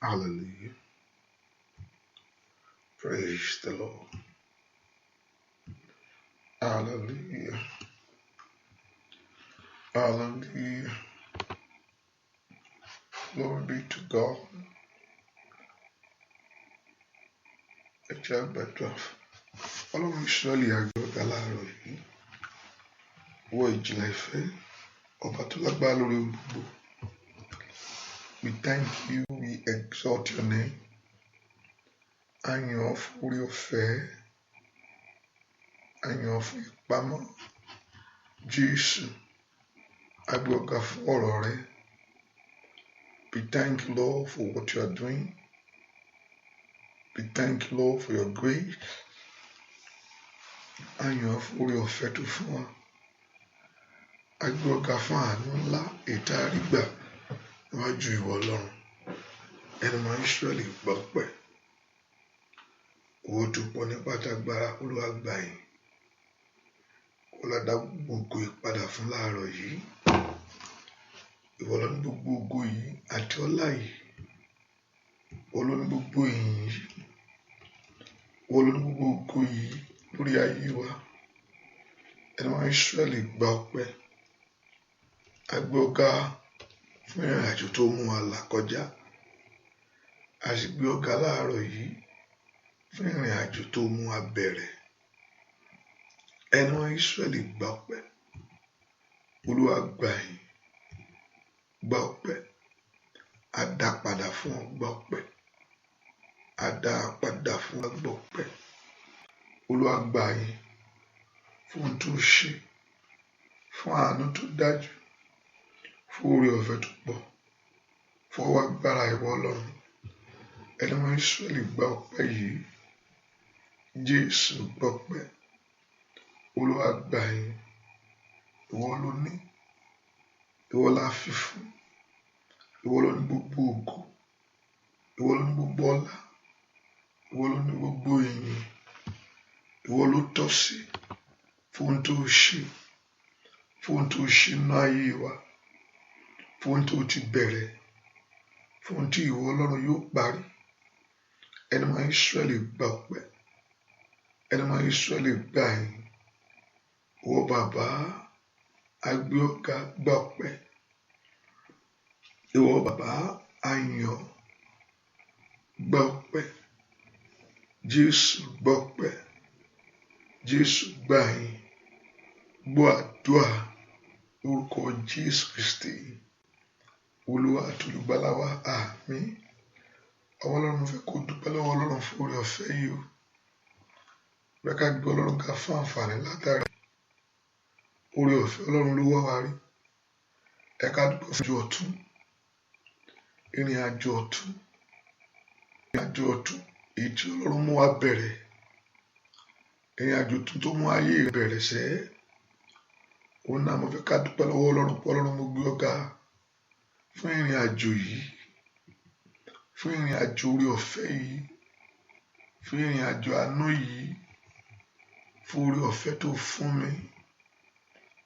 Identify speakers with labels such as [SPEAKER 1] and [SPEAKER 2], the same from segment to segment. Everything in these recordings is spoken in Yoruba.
[SPEAKER 1] Hallelujah. Praise the Lord. Hallelujah. Hallelujah. Glory be to God. Ẹ jẹ́ á gbàdúrà. Ọlọ́run Ísírẹ́lì àgbẹ̀ọ̀gá láàárọ̀ yìí. Wọ ìjìnlẹ̀ ìfẹ́, ọba tó lágbára lórí ohun gbogbo. We thank you, we exalt your name. A yìn ọ́ fún oore ọ̀fẹ́, a yìn ọ́ fún ìpamọ́. Jésù, a gbé ọ̀gá fún ọ̀rọ̀ rẹ. We thank you, Lord, for what you are doing. We thank you, Lord, for your grace. A yìn ọ́ fún oore ọ̀fẹ́ tó fún wa. A gbé ọ̀gá fún àánú ńlá ètò àrígbà níwájú ìwọ Ọlọ́run. Ẹni mọ Ísírẹ́lì gbọ́pẹ́. Owó tó pọ̀ ní pátágbára Olúwa gbà yín. Olùdá gbogbo ìpadà fún láàárọ̀ yìí. Ìwọ ló ní gbogbo ògo yìí àti ọlá yìí. Ìwọ ló ní gbogbo ìyìn yìí. Ìwọ ló ní gbogbo ògo yìí lórí ayé wa. Ẹni mọ Ísírẹ́lì gba ọpẹ́. A gbé ọ̀gá fún ìrìn àjò tó mú wa là kọjá. A sì gbé ọ̀gá láàárọ̀ yìí fún ìrìn àjò tó mú wa bẹ̀rẹ̀. Ẹni mọ Ísírẹ́lì gba ọpẹ́. Olúwa gbà yín. Gba ọpẹ́. A dá padà fún ọ, gba ọpẹ́. A dá padà fún ọ, gba ọpẹ́. Olúwa gbà yín fún ohun tó ṣe, fún àánú tó dájú, fún oore ọ̀fẹ́ tó pọ̀, fún ọwọ́ agbára ìwọ Ọlọ́run. Ẹni mọ Ísírẹ́lì gba ọpẹ́ yìí. Jésù gba ọpẹ́. Olúwa gbà yín. Ìwọ ló ní, ìwọ la fi fún, ìwọ ló ní gbogbo ògo, ìwọ ló ní gbogbo ọlá, ìwọ ló ní gbogbo ìyìn, ìwọ ló tọ́ sí fún ohun tó ṣe, fún ohun tó ṣe nínú ayé wa, fún ohun tó ti bẹ̀rẹ̀, fún ohun tí ìwọ Ọlọ́run yóò parí. Ẹni mọ Ísírẹ́lì gba ọpẹ́. Ẹni mọ Ísírẹ́lì gbà yín. Ìwọ bàbá, a gbé ọ̀gá, gba ọpẹ́. Ìwọ bàbá, a yìn ọ́, gba ọpẹ́. Jésù gba ọpẹ́. Jésù gbà yín. Gbọ́ àdúrà lórúkọ Jésù Kristi. Olúwa àti olùgbàlà wa, àmín. Àwọn Ọlọ́run fẹ́ kó dúpẹ́ lọ́wọ́ Ọlọ́run fún oore ọ̀fẹ́ yìí o. Bẹ́ẹ̀ ká gbé Ọlọ́run ká fún àǹfààní látàrí oore ọ̀fẹ́ Ọlọ́run ló wá wa rí. Ẹ ká dúpẹ́ fún ìrìn àjò ọ̀tún. Ìrìn àjò ọ̀tún. Ìrìn àjò ọ̀tún èyí tí Ọlọ́run mú wa bẹ̀rẹ̀. Ìrìn àjò ọ̀tún tó mú ayé rẹ̀ bẹ̀rẹ̀ sẹ́. Òun náà mo fẹ́ ká dúpẹ́ lọ́wọ́ Ọlọ́run pé Ọlọ́run mo gbé ọ̀gá fún ìrìn àjò yìí. Fún ìrìn àjò oore ọ̀fẹ́ yìí. Fún ìrìn àjò àánú yìí. Fún oore ọ̀fẹ́ tó fún mi.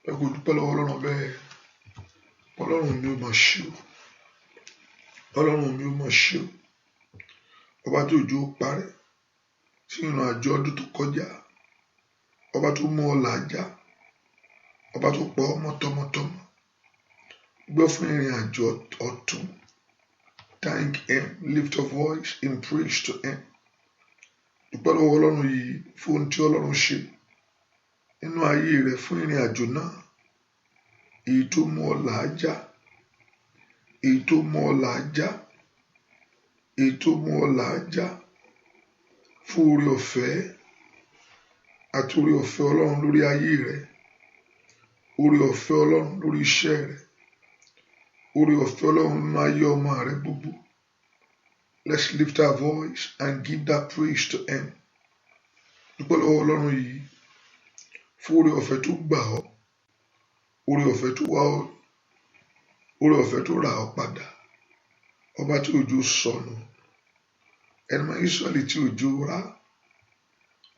[SPEAKER 1] Ẹ kò dúpẹ́ lọ́wọ́ Ọlọ́run bẹ́ẹ̀. Ọlọ́run mi ò mọ̀ ṣe o. Ọlọ́run mi ò mọ̀ ṣe o. Ọba tó jò parẹ́ sí ìrìn àjò ọdún tó kọjá. Ọba tó mú ọ làjà. Ọba tó pọ̀ ọmọ tọmọtọmọ. Gbọ́ fún ìrìn àjò ọ̀tun. Thank him. Lift your voice in praise to him. Dúpẹ́ lọ́wọ́ Ọlọ́run yìí fún ohun tí Ọlọ́run ṣe nínú ayé rẹ̀ fún ìrìn àjò náà. Èyí tó mú ọ làájá. Èyí tó mú ọ làájá. Èyí tó mú ọ làájá. Fún oore ọ̀fẹ́ àti oore ọ̀fẹ́ Ọlọ́run lórí ayé rẹ̀. Oore ọ̀fẹ́ Ọlọ́run lórí iṣẹ́ rẹ̀. Oore ọ̀fẹ́ Ọlọ́run nínú ayé ọmọ rẹ̀ gbogbo. Let's lift our voice and give that praise to him. Dúpẹ́ lọ́wọ́ Ọlọ́run yìí fún oore ọ̀fẹ́ tó gbà ọ́. Oore ọ̀fẹ́ tó wá ọ́. Oore ọ̀fẹ́ tó rà ọ́ padà. Ọba tí òjò sọnù. Ẹni máa Ísírẹ́lì tí òjò rà.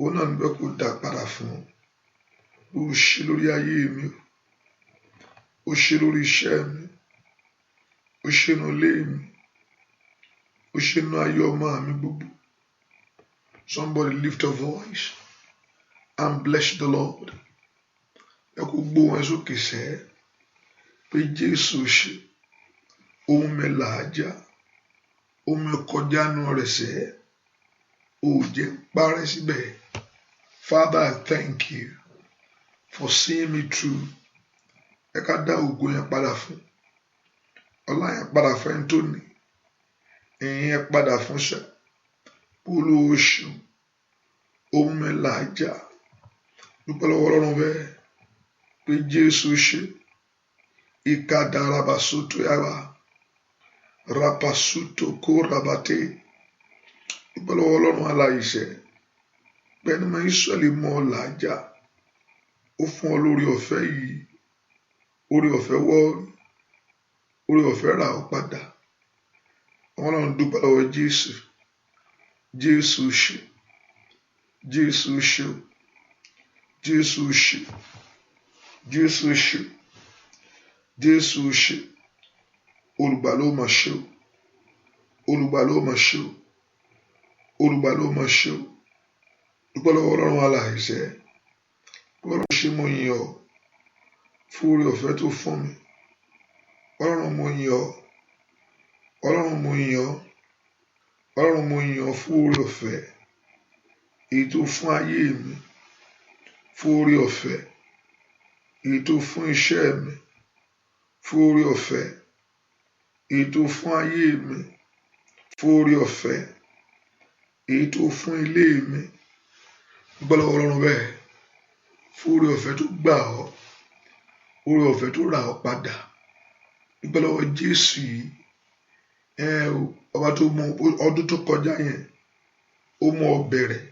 [SPEAKER 1] Òun náà níbẹ̀ kó dá padà fún ọ. Ó ṣe lórí ayé mi. Ó ṣe lórí iṣẹ́ mi. Ó ṣe nínú ilé mi. Ó ṣe nínú ayé ọmọ mi gbogbo. Somebody lift a voice and bless the Lord. Ẹ kó gbóhùn ẹ sókè sẹ́ pé Jésù ṣe ohun mi làájá. Ohun mi kọjá nù rẹ̀ sẹ́. Ó jẹ́ parẹ́ síbẹ̀. Father, I thank you for seeing me through. Ẹ ká dá ògo yẹn padà fún. Ọlá yẹn padà fún ẹni tó ní. Ìyìn yẹn padà fún ṣẹ́. Olúwa ṣeun. Ohun mi làájá. Dúpẹ́ lọ́wọ́ Ọlọ́run bẹ́ẹ̀ pé Jésù ṣe. Ìkadà rabasoto yàrá. Rapasuto kó rabate. Dúpẹ́ lọ́wọ́ Ọlọ́run aláìṣẹ́. Bẹ́ẹ̀ni máa Ísírẹ́lì mọ́ ọ làájá. Ó fún ọ lórí ọ̀fẹ́ yìí. Orí ọ̀fẹ́ wọ́ọ̀rù. Orí ọ̀fẹ́ rà ọ́ padà. Ọlọ́run dúpẹ́ lọ́wọ́ Jésù. Jésù ṣe. Jésù ṣe. Jésù ṣe. Jésù ṣe. Jésù ṣe. Olùgbà ló máa ṣe o. Olùgbà ló máa ṣe o. Olùgbà ló máa ṣe o. Dúpẹ́ lọ́wọ́ Ọlọ́run aláìṣẹ́. Ọlọ́run ṣe mo yìn ọ́ fún oore ọ̀fẹ́ tó fún mi. Ọlọ́run mo yìn ọ́. Ọlọ́run mo yìn ọ́. Ọlọ́run mo yìn ọ́ fún oore ọ̀fẹ́ èyí tó fún ayé mi. Fún oore ọ̀fẹ́ èyí tó fún iṣẹ́ mi. Fún oore ọ̀fẹ́ èyí tó fún ayé mi. Fún oore ọ̀fẹ́ èyí tó fún ilé mi. Dúpẹ́ lọ́wọ́ Ọlọ́run bẹ́ẹ̀ fún oore ọ̀fẹ́ tó gbà ọ́. Oore ọ̀fẹ́ tó rà ọ́ padà. Dúpẹ́ lọ́wọ́ Jésù yìí. Ọba tó mọ ọdún tó kọjá yẹn. Ó mọ ọ bẹ̀rẹ̀.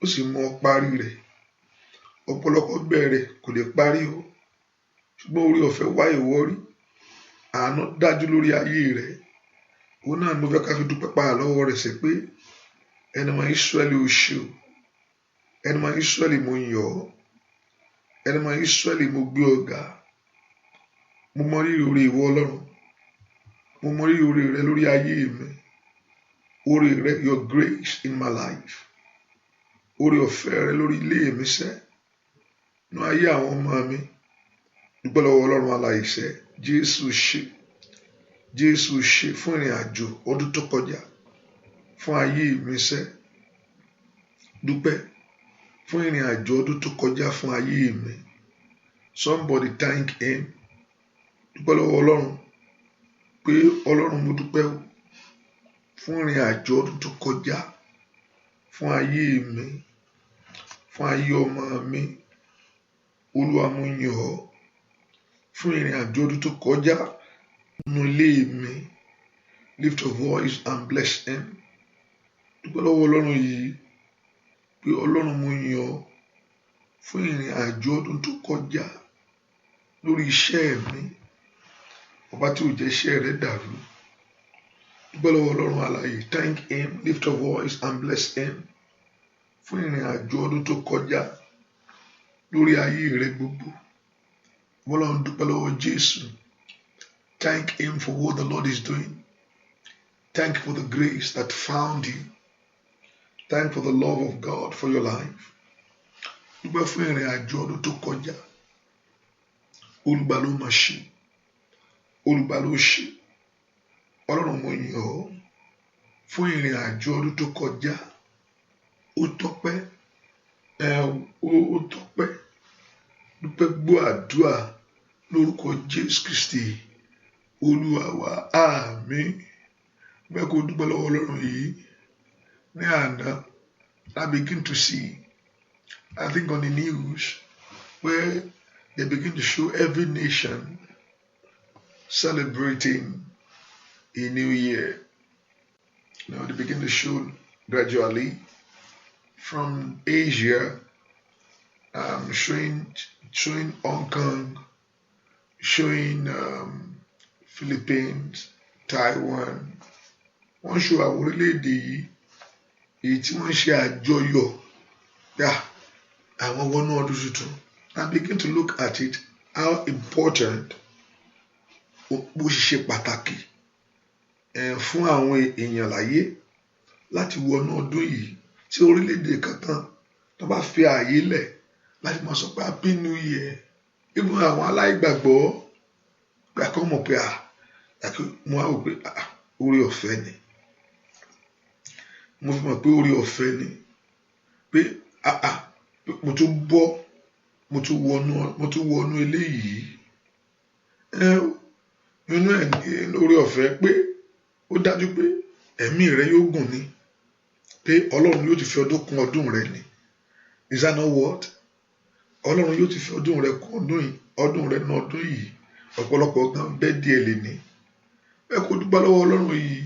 [SPEAKER 1] Ó sì mọ ọ parí rẹ̀. Ọ̀pọ̀lọpọ̀ bẹ̀rẹ̀ kò lè parí o. Ṣùgbọ́n oore ọ̀fẹ́ wá ìwọ rí. Àánú dájú lórí ayé rẹ̀. Òun náà ni mo fẹ́ ká fi dúpẹ́ padà lọ́wọ́ rẹ̀ sí pé ẹni máa Ísírẹ́lì ó ṣe o. Ẹni máa Ísírẹ́lì mo yìn ọ́. Ẹni máa Ísírẹ́lì mo gbé ọ ga. Mo mọ rírì oore ìwọ Ọlọ́run. Mo mọ rírì oore rẹ lórí ayé mi. Oore rẹ, your grace in my life. Oore ọ̀fẹ́ rẹ lórí ilé mi sẹ́. Nínú ayé àwọn ọmọ mi. Dúpẹ́ lọ́wọ́ Ọlọ́run aláìṣẹ́. Jésù ṣe. Jésù ṣe fún ìrìn àjò ọdún tó kọjá. Fún ayé mi sẹ́. Dúpẹ́ fún ìrìn àjò ọdún tó kọjá fún ayé mi. Somebody thank him. Dúpẹ́ lọ́wọ́ Ọlọ́run pé Ọlọ́run mo dúpẹ́ o fún ìrìn àjò ọdún tó kọjá fún ayé mi. Fún ayé ọmọ mi. Olúwa mo yìn ọ́ fún ìrìn àjò ọdún tó kọjá nínú ilé mi. Lift your voice and bless him. Dúpẹ́ lọ́wọ́ Ọlọ́run yìí pé Ọlọ́run mo yìn ọ́ fún ìrìn àjò ọdún tó kọjá lórí iṣẹ́ mi. Ọba tí ò jẹ́ iṣẹ́ rẹ̀ dàrú. Dúpẹ́ lọ́wọ́ Ọlọ́run alààyè. Thank him. Lift your voice and bless him fún ìrìn àjò ọdún tó kọjá lórí ayé rẹ̀ gbogbo. Ọlọ́run dúpẹ́ lọ́wọ́ Jésù. Thank him for what the Lord is doing. Thank you for the grace that found you. Thank you for the love of God for your life. Dúpẹ́ fún ìrìn àjò ọdún tó kọjá. Olùgbà ló máa ṣe. olùgbàlà ó ṣe. Ọlọ́run mo yìn ọ́ fún ìrìn àjò ọdún tó kọjá. Ó tọ́pẹ́, ó tọ́pẹ́. Dúpẹ́ gbọ́ àdúrà lórúkọ Jésù Kristi Olúwa wa. Àmín. Bẹ́ẹ̀ kó dúpẹ́ lọ́wọ́ Ọlọ́run yìí. Ní àná, I begin to see, I think on the news, where they begin to show every nation celebrating a new year. Now they begin to show gradually from Asia, showing Hong Kong, showing Philippines, Taiwan. Wọ́n show àwọn orílẹ̀-èdè yìí èyí tí wọ́n ṣe àjọyọ̀ àwọn wọnú ọdún tuntun. And begin to look at it, how important bó ṣe ṣe pàtàkì fún àwọn èèyàn láyé láti wọnú ọdún yìí tí orílẹ̀-èdè kankan tó bá fi ààyè lẹ̀ láti máa sọ pé happy new year. Even àwọn aláìgbàgbọ́ gbàgbọ́ mọ̀ pé mo á wò pé orí ọ̀fẹ́ ni. Mo fi mọ̀ pé orí ọ̀fẹ́ ni pé mo tún bọ́, mo tún wọnú eléyìí. Nínú orí ọ̀fẹ́ pé ó dájú pé ẹ̀mí rẹ yóò gùn ni, pé Ọlọ́run yóò ti fi ọdún kún ọdún rẹ ni. Is that not what? Ọlọ́run yóò ti fi ọdún rẹ kún ọdún rẹ ní ọdún yìí. Ọ̀pọ̀lọpọ̀ gan bẹ́ẹ̀ díẹ̀ lè ní. Bẹ́ẹ̀ kó dúpẹ́ lọ́wọ́ Ọlọ́run yìí.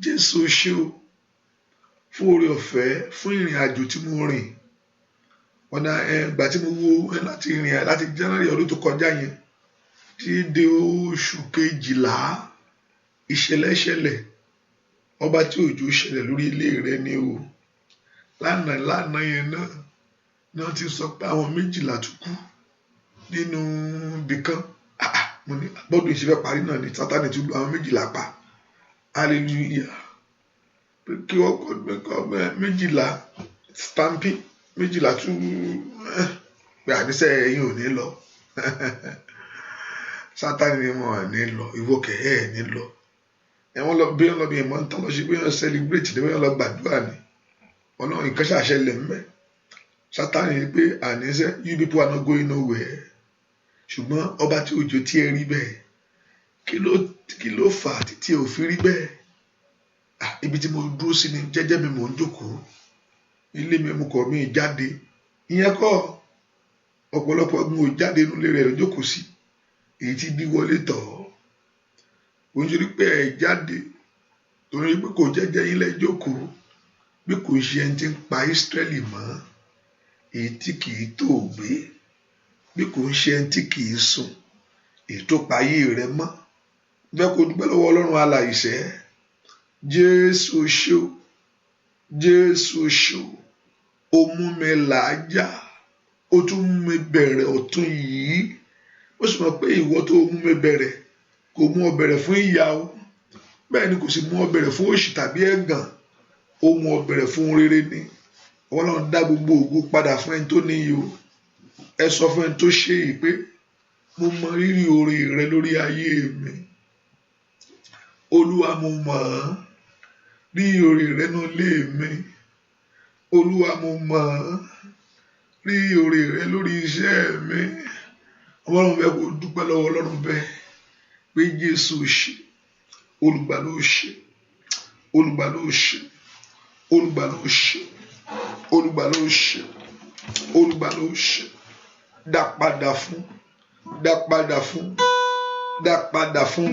[SPEAKER 1] Jésù ṣé o fún oore ọ̀fẹ́, fún ìrìn àjò tí mo rìn. Ọ̀nà ìgbà tí mo wo láti January ọdún tó kọjá yẹn tí dé oṣù kejìlá, ìṣẹ̀lẹ̀ ọba tí òjò ṣẹlẹ̀ lórí ilé rẹ ni o. Lánàá yẹn náà ti sọ pé àwọn 12 tó kú nínú ibìkan. Mo ní gbọ́dọ̀ ìṣẹ́fẹ́ parí náà ni Sátánì tún lu àwọn 12 pa. Hallelujah. Pé kí wọ́n kọ́ 12 stamping, 12 tún pé àníṣe ẹ̀yin ò ní lọ. Sátánì ni mo ní lọ, ìwọ kẹ̀ ẹ́ ní lọ. Wọ́n lọ bí ẹ̀mọ́ ń tán lọ sí pé wọ́n celebrate ní wọ́n lọ gbàdúrà ni. Ọlọ́run nǹkan ṣàṣẹlẹ̀ ńbẹ̀. Sátánì ni pé àníṣe you people are not going nowhere. Ṣùgbọ́n ọba tí òjò tí ẹ rí bẹ́ẹ̀, kí ló fà á tí ò fi rí bẹ́ẹ̀? Ibi tí mo dúró sí ni jẹ́jẹ́ mi mò ń jókòó. Ilé mi mo kọ̀ mí jáde. Ìyẹn kọ́ ọ̀pọ̀lọpọ̀ ọdún ò jáde nínú ilé rẹ̀ ló jókòó sí. Èyí tí bí wọlé tọ̀ ọ́. Kò ń ṣe pé ẹ̀ jáde torí pé kò jẹ́jẹ́ yín lẹ jókòó. Bí kò ṣe ẹni tí ń pa Ísírẹ́lì mọ́, èyí tí kì í tó gbé. Bí kò ń ṣe ẹni tí kì í sùn, èyí tó payé rẹ mọ́. Bẹ́ẹ̀ kó dúpẹ́ lọ́wọ́ Ọlọ́run alààyè. Jésù ṣó, Jésù ṣó, ó mú mi làájá, ó tún mú mi bẹ̀rẹ̀ ọ̀tún yìí. Ó sì mọ̀ pé ìwọ tó mú mi bẹ̀rẹ̀ kò mú ọ bẹ̀rẹ̀ fún ìyà o. Bẹ́ẹ̀ ni kò sì mú ọ bẹ̀rẹ̀ fún òṣì tàbí ẹ̀gàn. Ó mú ọ bẹ̀rẹ̀ fún rere ni. Ọlọ́run dá gbogbo ògo padà fún ẹni tó níyì o. Ẹ sọ fún ẹni tó ṣe yìí pé mo mọ rírì oore rẹ lórí ayé mi. Olúwa mo mọ̀ ọ́ rí oore rẹ nínú ilé mi. Olúwa mo mọ̀ ọ́ rí oore rẹ lórí iṣẹ́ mi. Ọlọ́run bẹ́ẹ̀ kó dúpẹ́ lọ́wọ́ Ọlọ́run bẹ́ẹ̀ pé Jésù ṣe, olùgbàlà ó ṣe, olùgbàlà ó ṣe, olùgbàlà ó ṣe, olùgbàlà ó ṣe, olùgbàlà ó ṣe. Dá padà fún, dá padà fún, dá padà fún,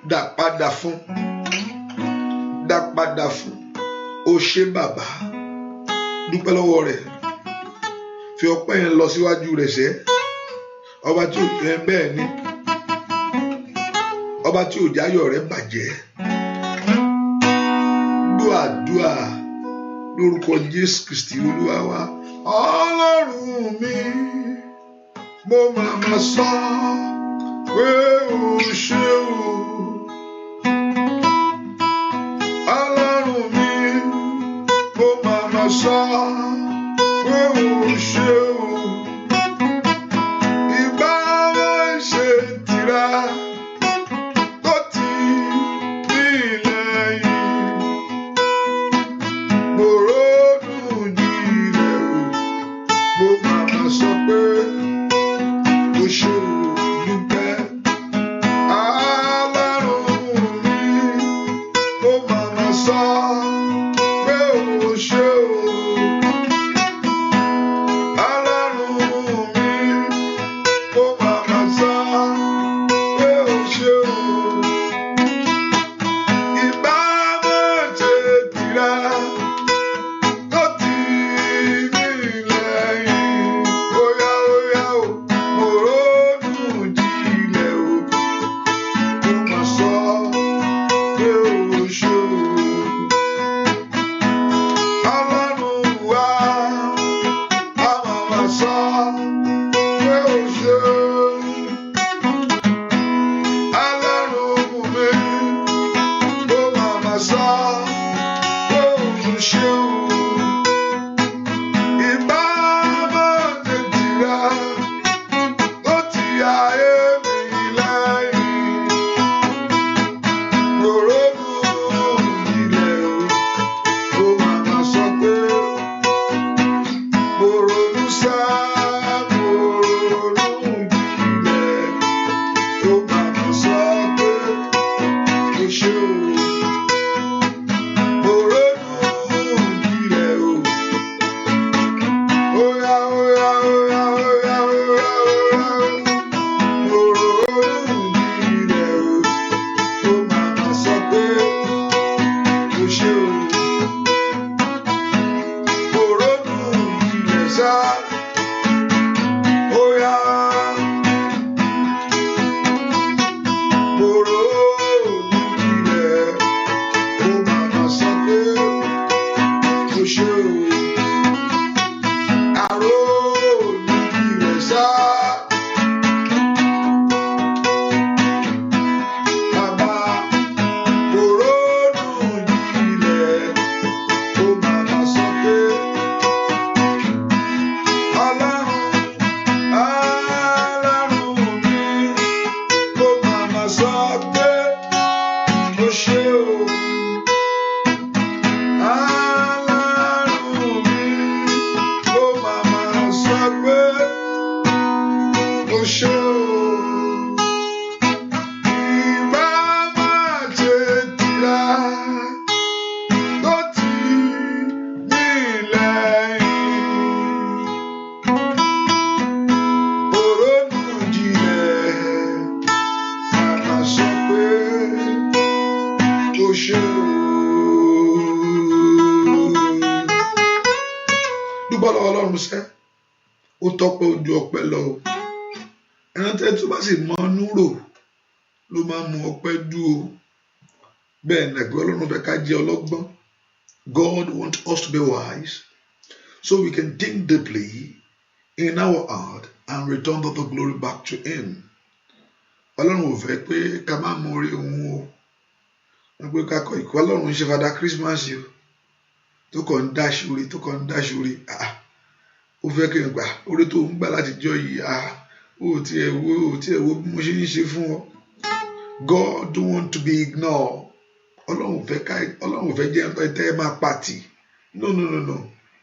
[SPEAKER 1] dá padà fún, dá padà fún. Ó ṣe bàbá, dúpẹ́ lọ́wọ́ rẹ̀. Fi ọpẹ́ yẹn lọ síwájú rẹ̀ sẹ́. Ọba tí ò jẹ́ bẹ́ẹ̀ ni. Ọba tí ò jáyọ̀ rẹ̀ bàjẹ́. Gbọ́ àdúrà lórúkọ Jésù Kristi Olúwa wa. Ọlọ́run mi, mo máa sọ pé o ṣé o. Ọlọ́run mi, mo máa sọ pé o ṣé o. Ìbá wa tó tì mí lẹ́yìn. Mo ronú jinlẹ̀ o, mo máa sọ pé o ṣe o dúpẹ́. Ọlọ́run mi, mo máa sọ pé o ṣe o. Ó tọ́pẹ́ ojú ọpẹ́ lọ o. Ẹran tẹ́ tó bá sì mọ inú rò ló máa mú ọpẹ́ dúró. Bẹ́ẹ̀ ni ẹ̀gbẹ́ Ọlọ́run fẹ́ ká jẹ́ ọlọ́gbọ́n. God wants us to be wise so we can think deeply in our heart and return the glory back to Him. Ọlọ́run ò fẹ́ pé ká má mọ orí òun o. Wọ́n pé ká kọ ìkọ́ Ọlọ́run ṣe Father Christmas o. Tó kàn ń dáṣúrí. Ó fẹ́ kí n gbà orí tó ń gbà láti jọ yìí ó tiẹ̀ wo bí mo ṣe ń ṣe fún ọ. God don't want to be ignored. Ọlọ́run fẹ́ jẹ́ ẹ̀tẹ́ máa pàtì. No.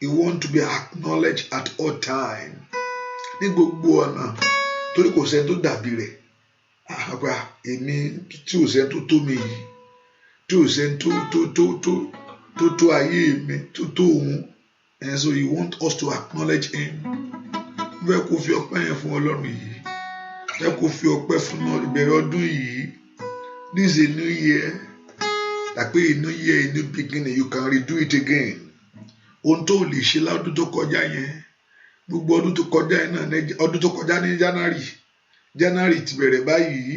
[SPEAKER 1] He want to be acknowledged at all time. Ní gbogbo ọ̀nà torí kò sẹ́ni tó dàbí rẹ̀. Àgbà èmi tí ò sẹ́ni tó tó mi yìí, tí ò sẹ́ni tó ayé mi tó òun. And so he wants us to acknowledge Him. Fẹ́ kó fi ọpẹ́ yẹn fún Ọlọ́run yìí. Fẹ́ kó fi ọpẹ́ fún ìbẹ̀rẹ̀ ọdún yìí. This is a new year. Like a new year, a new beginning. You can redo it again. Ohun tó lè ṣe lọ́dún tó kọjá yẹn. Gbogbo ọdún tó kọjá yẹn náà, ọdún tó kọjá ní January ti bẹ̀rẹ̀ báyìí.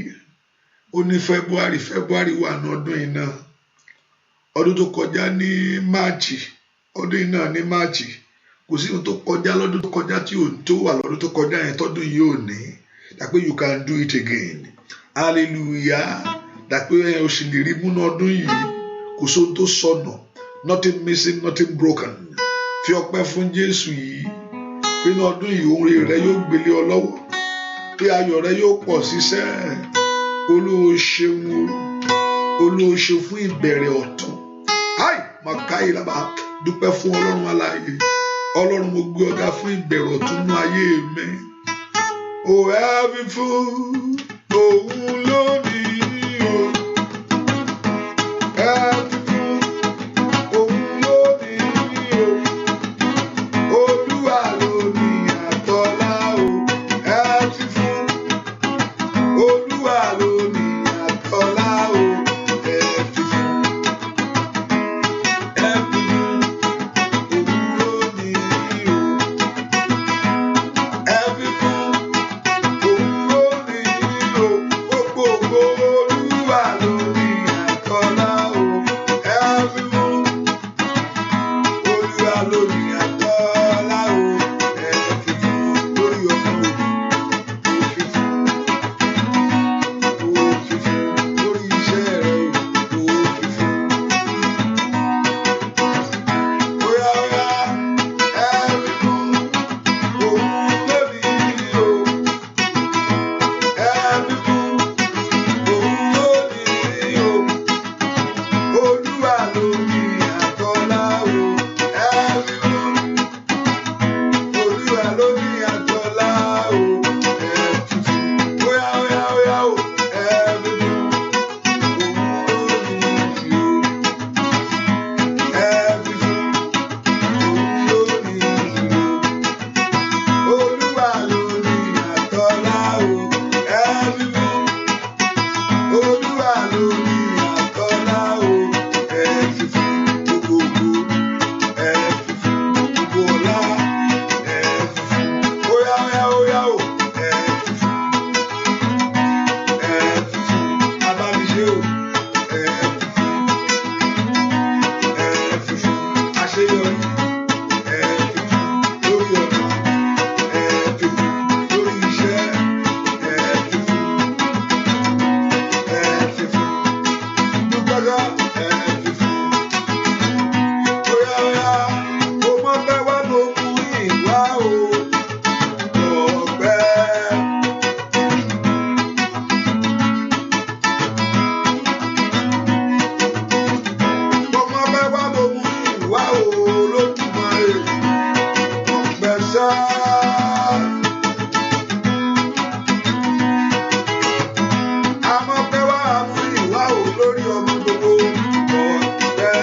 [SPEAKER 1] Ó ní February wà ní ọdún yìí náà. Ọdún tó kọjá ní March. Ọdún yìí náà ní March. Kò sí ohun tó kọjá lọ́dún tó kọjá tó wà lọ́dún tó kọjá yẹn tọ́dún yìí ò ní. Dàpé you can do it again. Hallelujah. Dàpé o sì lè rí múnú ọdún yìí. Kò sí ohun tó sọnù. Nothing missing, nothing broken. Fi ọpẹ́ fún Jésù yìí. Pé ní ọdún yìí ohun rere rẹ yóò gbélé ọ lọ́wọ́. Pé ayọ̀ rẹ yóò pọ̀ síṣẹ́. Olúwa ṣeun o, Olúwa ṣeun fún ìbẹ̀rẹ̀ ọ̀tun. Ai màkàí làbà dúpẹ́ fún Ọlọ́run alààyè. Ọlọ́run mo gbé ọ̀gá fún ìbẹ̀rẹ̀ ọ̀tun nínú ayé mi. O ẹ̀fí fún òun lónìí o. Ẹ̀fí fún òun lónìí o. Olúwa lónìí àtọ́lá o. Ẹ̀fí fún Olúwa lónìí àtọ́lá o. Ẹ̀fí fún òun lónìí o. Ẹ̀fí fún òun lónìí o. Gbogbo Olúwa lónìí àtọ́lá o. Ẹ̀fí fún Olúwa lónìí àtọ́lá o. Ẹ̀fí fún lórí ọmọ o. Ẹ̀fí fún lórí iṣẹ́ rẹ o. Ẹ̀fí fún óyá óyá. Ẹ̀fí fún òun lónìí o. Ẹ̀fí fún òun lónìí o. Olúwa lónìí àtọ́lá o. Ẹ̀fí fún Olúwa lónìí àtọ́lá o. Ẹ̀fí fún óyá óyá óyá o. Ẹ̀fí fún òun lónìí o. Ẹ̀fí fún òun lónìí o. Olúwa lónìí àtọ́lá o. Ẹ̀fí fún Olúwa lónìí àtọ́lá o. Ẹ̀fí fún gbogbo ẹ̀fí fún gbogbo ọlá. Ẹ̀fí fún óyá óyá óyá o. Ẹ̀fí fún abániṣe o. Ẹ̀fí fún àṣeyọrí. Ẹ̀fí fún lórí ọ̀nà. Ẹ̀fí fún lórí iṣẹ́. Ẹ̀fí fún dúpẹ́gá. Ẹ̀fí fún óyá óyá. Mo mọ pé wá ló mú ìwá o. Ọpẹ́. Mo mọ pé wá ló mú ìwá o. Olódùmarè. Ọpẹ́ sá. A mọ pé wá mú ìwá o lórí ọmọ gbogbo. Ọpẹ́.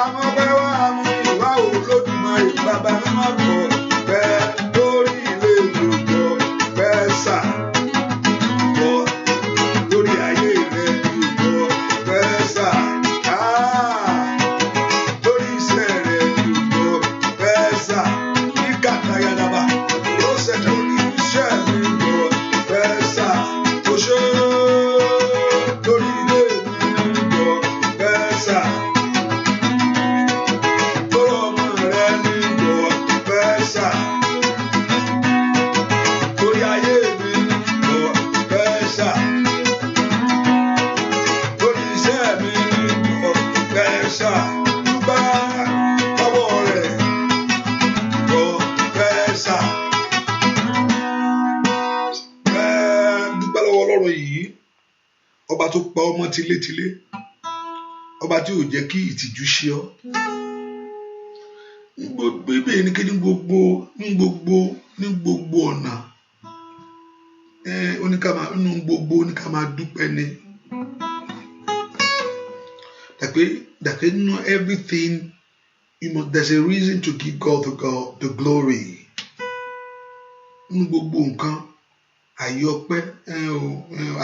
[SPEAKER 1] A mọ pé wá mú ìwá o Olódùmarè. Bàbá mi má kọ̀ pẹ́ lórí ilé gbogbo. Ọpẹ́ sá. Kọ̀ lórí ayé rẹ gbogbo. Ọpẹ́ sá. Lórí iṣẹ́ rẹ gbogbo. Ọpẹ́ sá. Ní kàkàyàdàbà ó ṣẹlẹ̀ lórí iṣẹ́ mi gbogbo. Ọpẹ́ sá. Ó ṣe lórí ilé mi gbogbo. Ọpẹ́ sá. Lórí ọmọ rẹ ní gbogbo. Ọpẹ́ sá. Lórí ayé mi ní gbogbo. Ọpẹ́ sá. Lórí iṣẹ́ mi ní gbogbo. Ọpẹ́ sá. Dúpẹ́ lọ́wọ́ rẹ̀ gbogbo. Ọpẹ́ sá. Dúpẹ́ lọ́wọ́ Ọlọ́run yìí, ọba tó pa ọmọ tilétilé, ọba tí ò jẹ́ kí ìtìjú ṣe ọ́. Bíbélì ní kí ní gbogbo ọ̀nà nínú gbogbo oníká máa dúpẹ́ ni. Dàpé nínú everything there's a reason to give God the glory. Nínú gbogbo nǹkan àyọpẹ́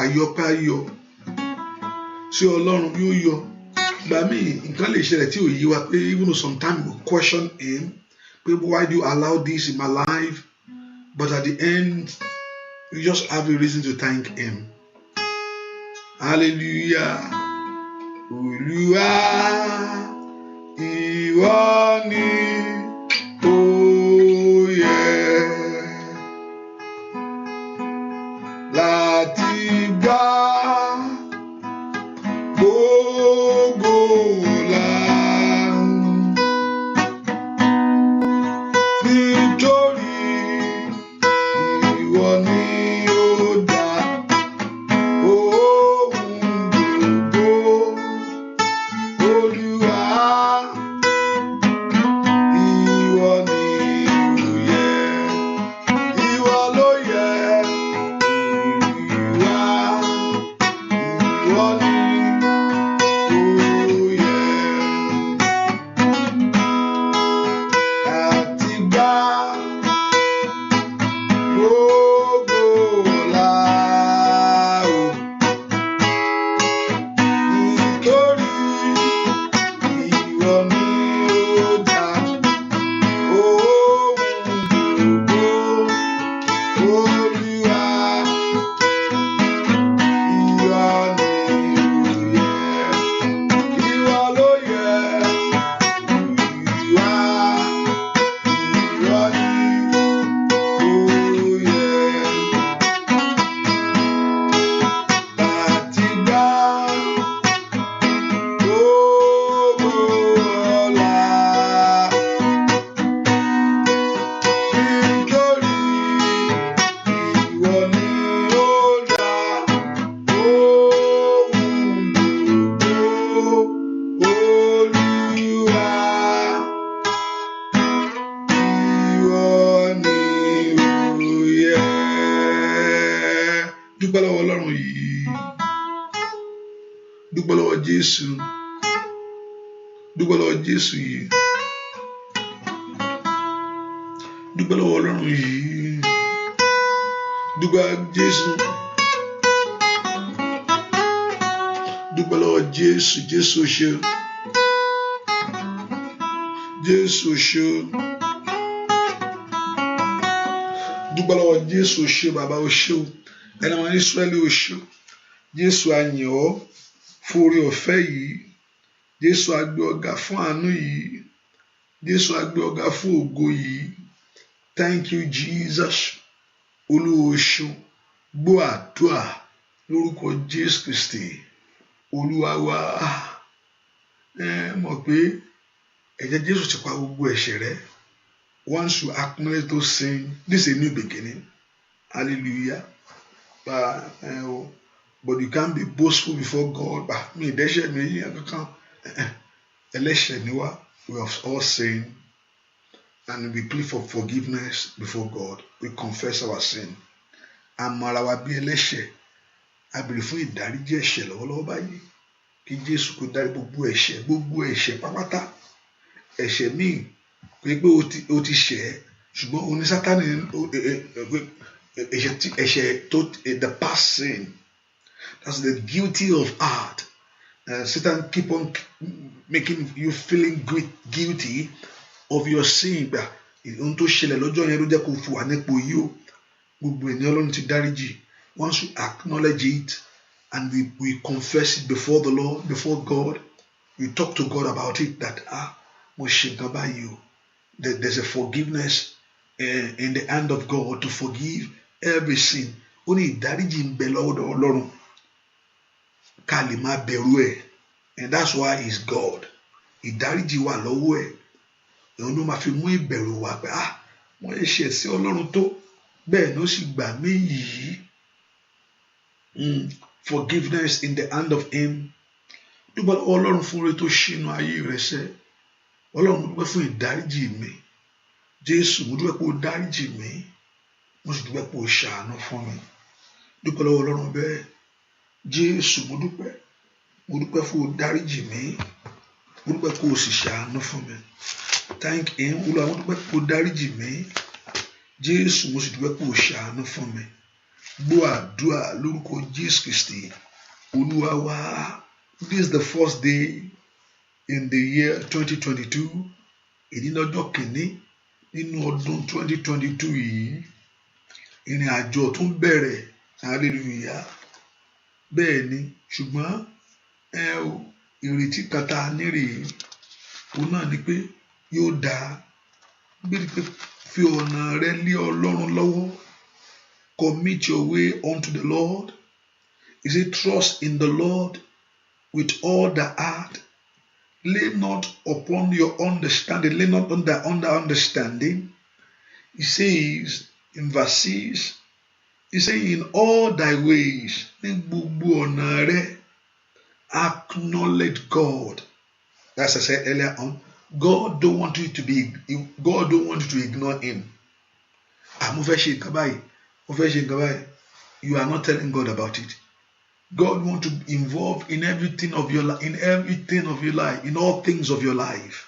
[SPEAKER 1] ayọ̀ sí Ọlọ́run yóò yọ. Ìgbà míì nǹkan lè ṣẹlẹ̀ tí ò yí wa pé even though sometimes we question him pé why do you allow this in my life, but at the end you just have a reason to thank him. Hallelujah. Olúwa ìwọ ni ó yẹ láti gbà gbogbo ọlá. Nítorí ìwọ ni dúpẹ́ lọ́wọ́ Ọlọ́run yìí, dúpẹ́ lọ́wọ́ Jésù, dúpẹ́ lọ́wọ́ Jésù yìí, dúpẹ́ lọ́wọ́ Ọlọ́run yìí, dúpẹ́ Jésù, dúpẹ́ lọ́wọ́ Jésù, Jésù ṣe, Jésù ṣe, dúpẹ́ lọ́wọ́ Jésù ṣe, bàbá o ṣe o, ẹni àwọn Ísírẹ́lì o ṣe o, Jésù a yìn ọ́ fún oore ọ̀fẹ́ yìí, Jésù a gbé ọ̀gá fún àánú yìí, Jésù a gbé ọ̀gá fún ògo yìí. Thank you Jesus. Olúwa o ṣeun, gbọ́ àdúrà lórúkọ Jésù Kristi. Olúwa wa, mọ̀ pé ẹ̀jẹ̀ Jésù ti pa gbogbo ẹ̀ṣẹ̀ rẹ́. Once you acknowledge those sins, this is a new beginning. Hallelujah. But you can't be boastful before God. Mi ìdẹ́ṣẹ̀ mi yíyan kankan. Ẹlẹ́ṣẹ̀ ni wá. We have all sinned. And we plead for forgiveness before God. We confess our sin. Àmọ́ wa bí ẹlẹ́ṣẹ̀. A béèrè fún ìdáríjì ẹ̀ṣẹ̀ lọ́wọ́lọ́wọ́ báyìí. Kí Jésù kó dárí gbogbo ẹ̀ṣẹ̀ pápátá. Ẹ̀ṣẹ̀ míì pé o ti ṣẹ̀, ṣùgbọ́n oní Sátánì ẹ̀ṣẹ̀ tó the past sin. That's the guilty of heart. Satan keep on making you feeling guilty of your sin. Ohun tó ṣẹlẹ̀ lọ́jọ́ yẹn ló jẹ́ kó fò wá nípò yìí o. Gbogbo ènìyàn Ọlọ́run ti dáríjì. Once you acknowledge it and we confess it before the Lord, before God, we talk to God about it that mo ṣe nǹkan báyìí o. There's a forgiveness in the hand of God to forgive every sin. Ó ní ìdáríjì ń bẹ lọ́wọ́ Ọlọ́run ká lè máa bẹ̀rù ẹ̀, and that's why he's God. Ìdáríjì wà lọ́wọ́ ẹ̀, òun ló máa fi mú ìbẹ̀rù wá pé mo lè ṣe sí Ọlọ́run tó bẹ́ẹ̀ ló sì gbà mí yìí. Forgiveness in the hand of him. Dúpẹ́ lọ́wọ́ Ọlọ́run fún oore tó ṣínú ayé rẹ̀ sẹ́. Ọlọ́run mo dúpẹ́ fún ìdáríjì mi. Jésù mo dúpẹ́ pé o dáríjì mi. Mo sì dúpẹ́ pé o ṣàánú fún mi. Dúpẹ́ lọ́wọ́ Ọlọ́run bẹ́ẹ̀. Jésù mo dúpẹ́ fún o dáríjì mi. Mo dúpẹ́ pé o sì ṣàánú fún mi. Thank him. Olúwa mo dúpẹ́ pé o dáríjì mi. Jésù mo sì dúpẹ́ pé o ṣàánú fún mi. Gbọ́ àdúrà lórúkọ Jésù Kristi. Olúwa wa. This is the first day in the year 2022. Èyí ní ọjọ́ kìíní nínú ọdún 2022 yìí. Ìrìn àjò tún bẹ̀rẹ̀. Hallelujah. Bẹ́ẹ̀ ni, ṣùgbọ́n ìrètí kan tá a nírèé, òun náà ni pé yóò dáa. Bí pé fi ọ̀nà rẹ lé Ọlọ́run lọ́wọ́. Commit your way unto the Lord. He said, trust in the Lord with all the heart. Lay not upon your understanding. Lay not under understanding. He says in verse 6, he says, in all thy ways, ní gbogbo ọ̀nà rẹ, acknowledge God. As I said earlier on, God don't want you to ignore him. Mo fẹ́ ṣe nǹkan báyìí. You are not telling God about it. God wants to involve in everything of your life, in all things of your life.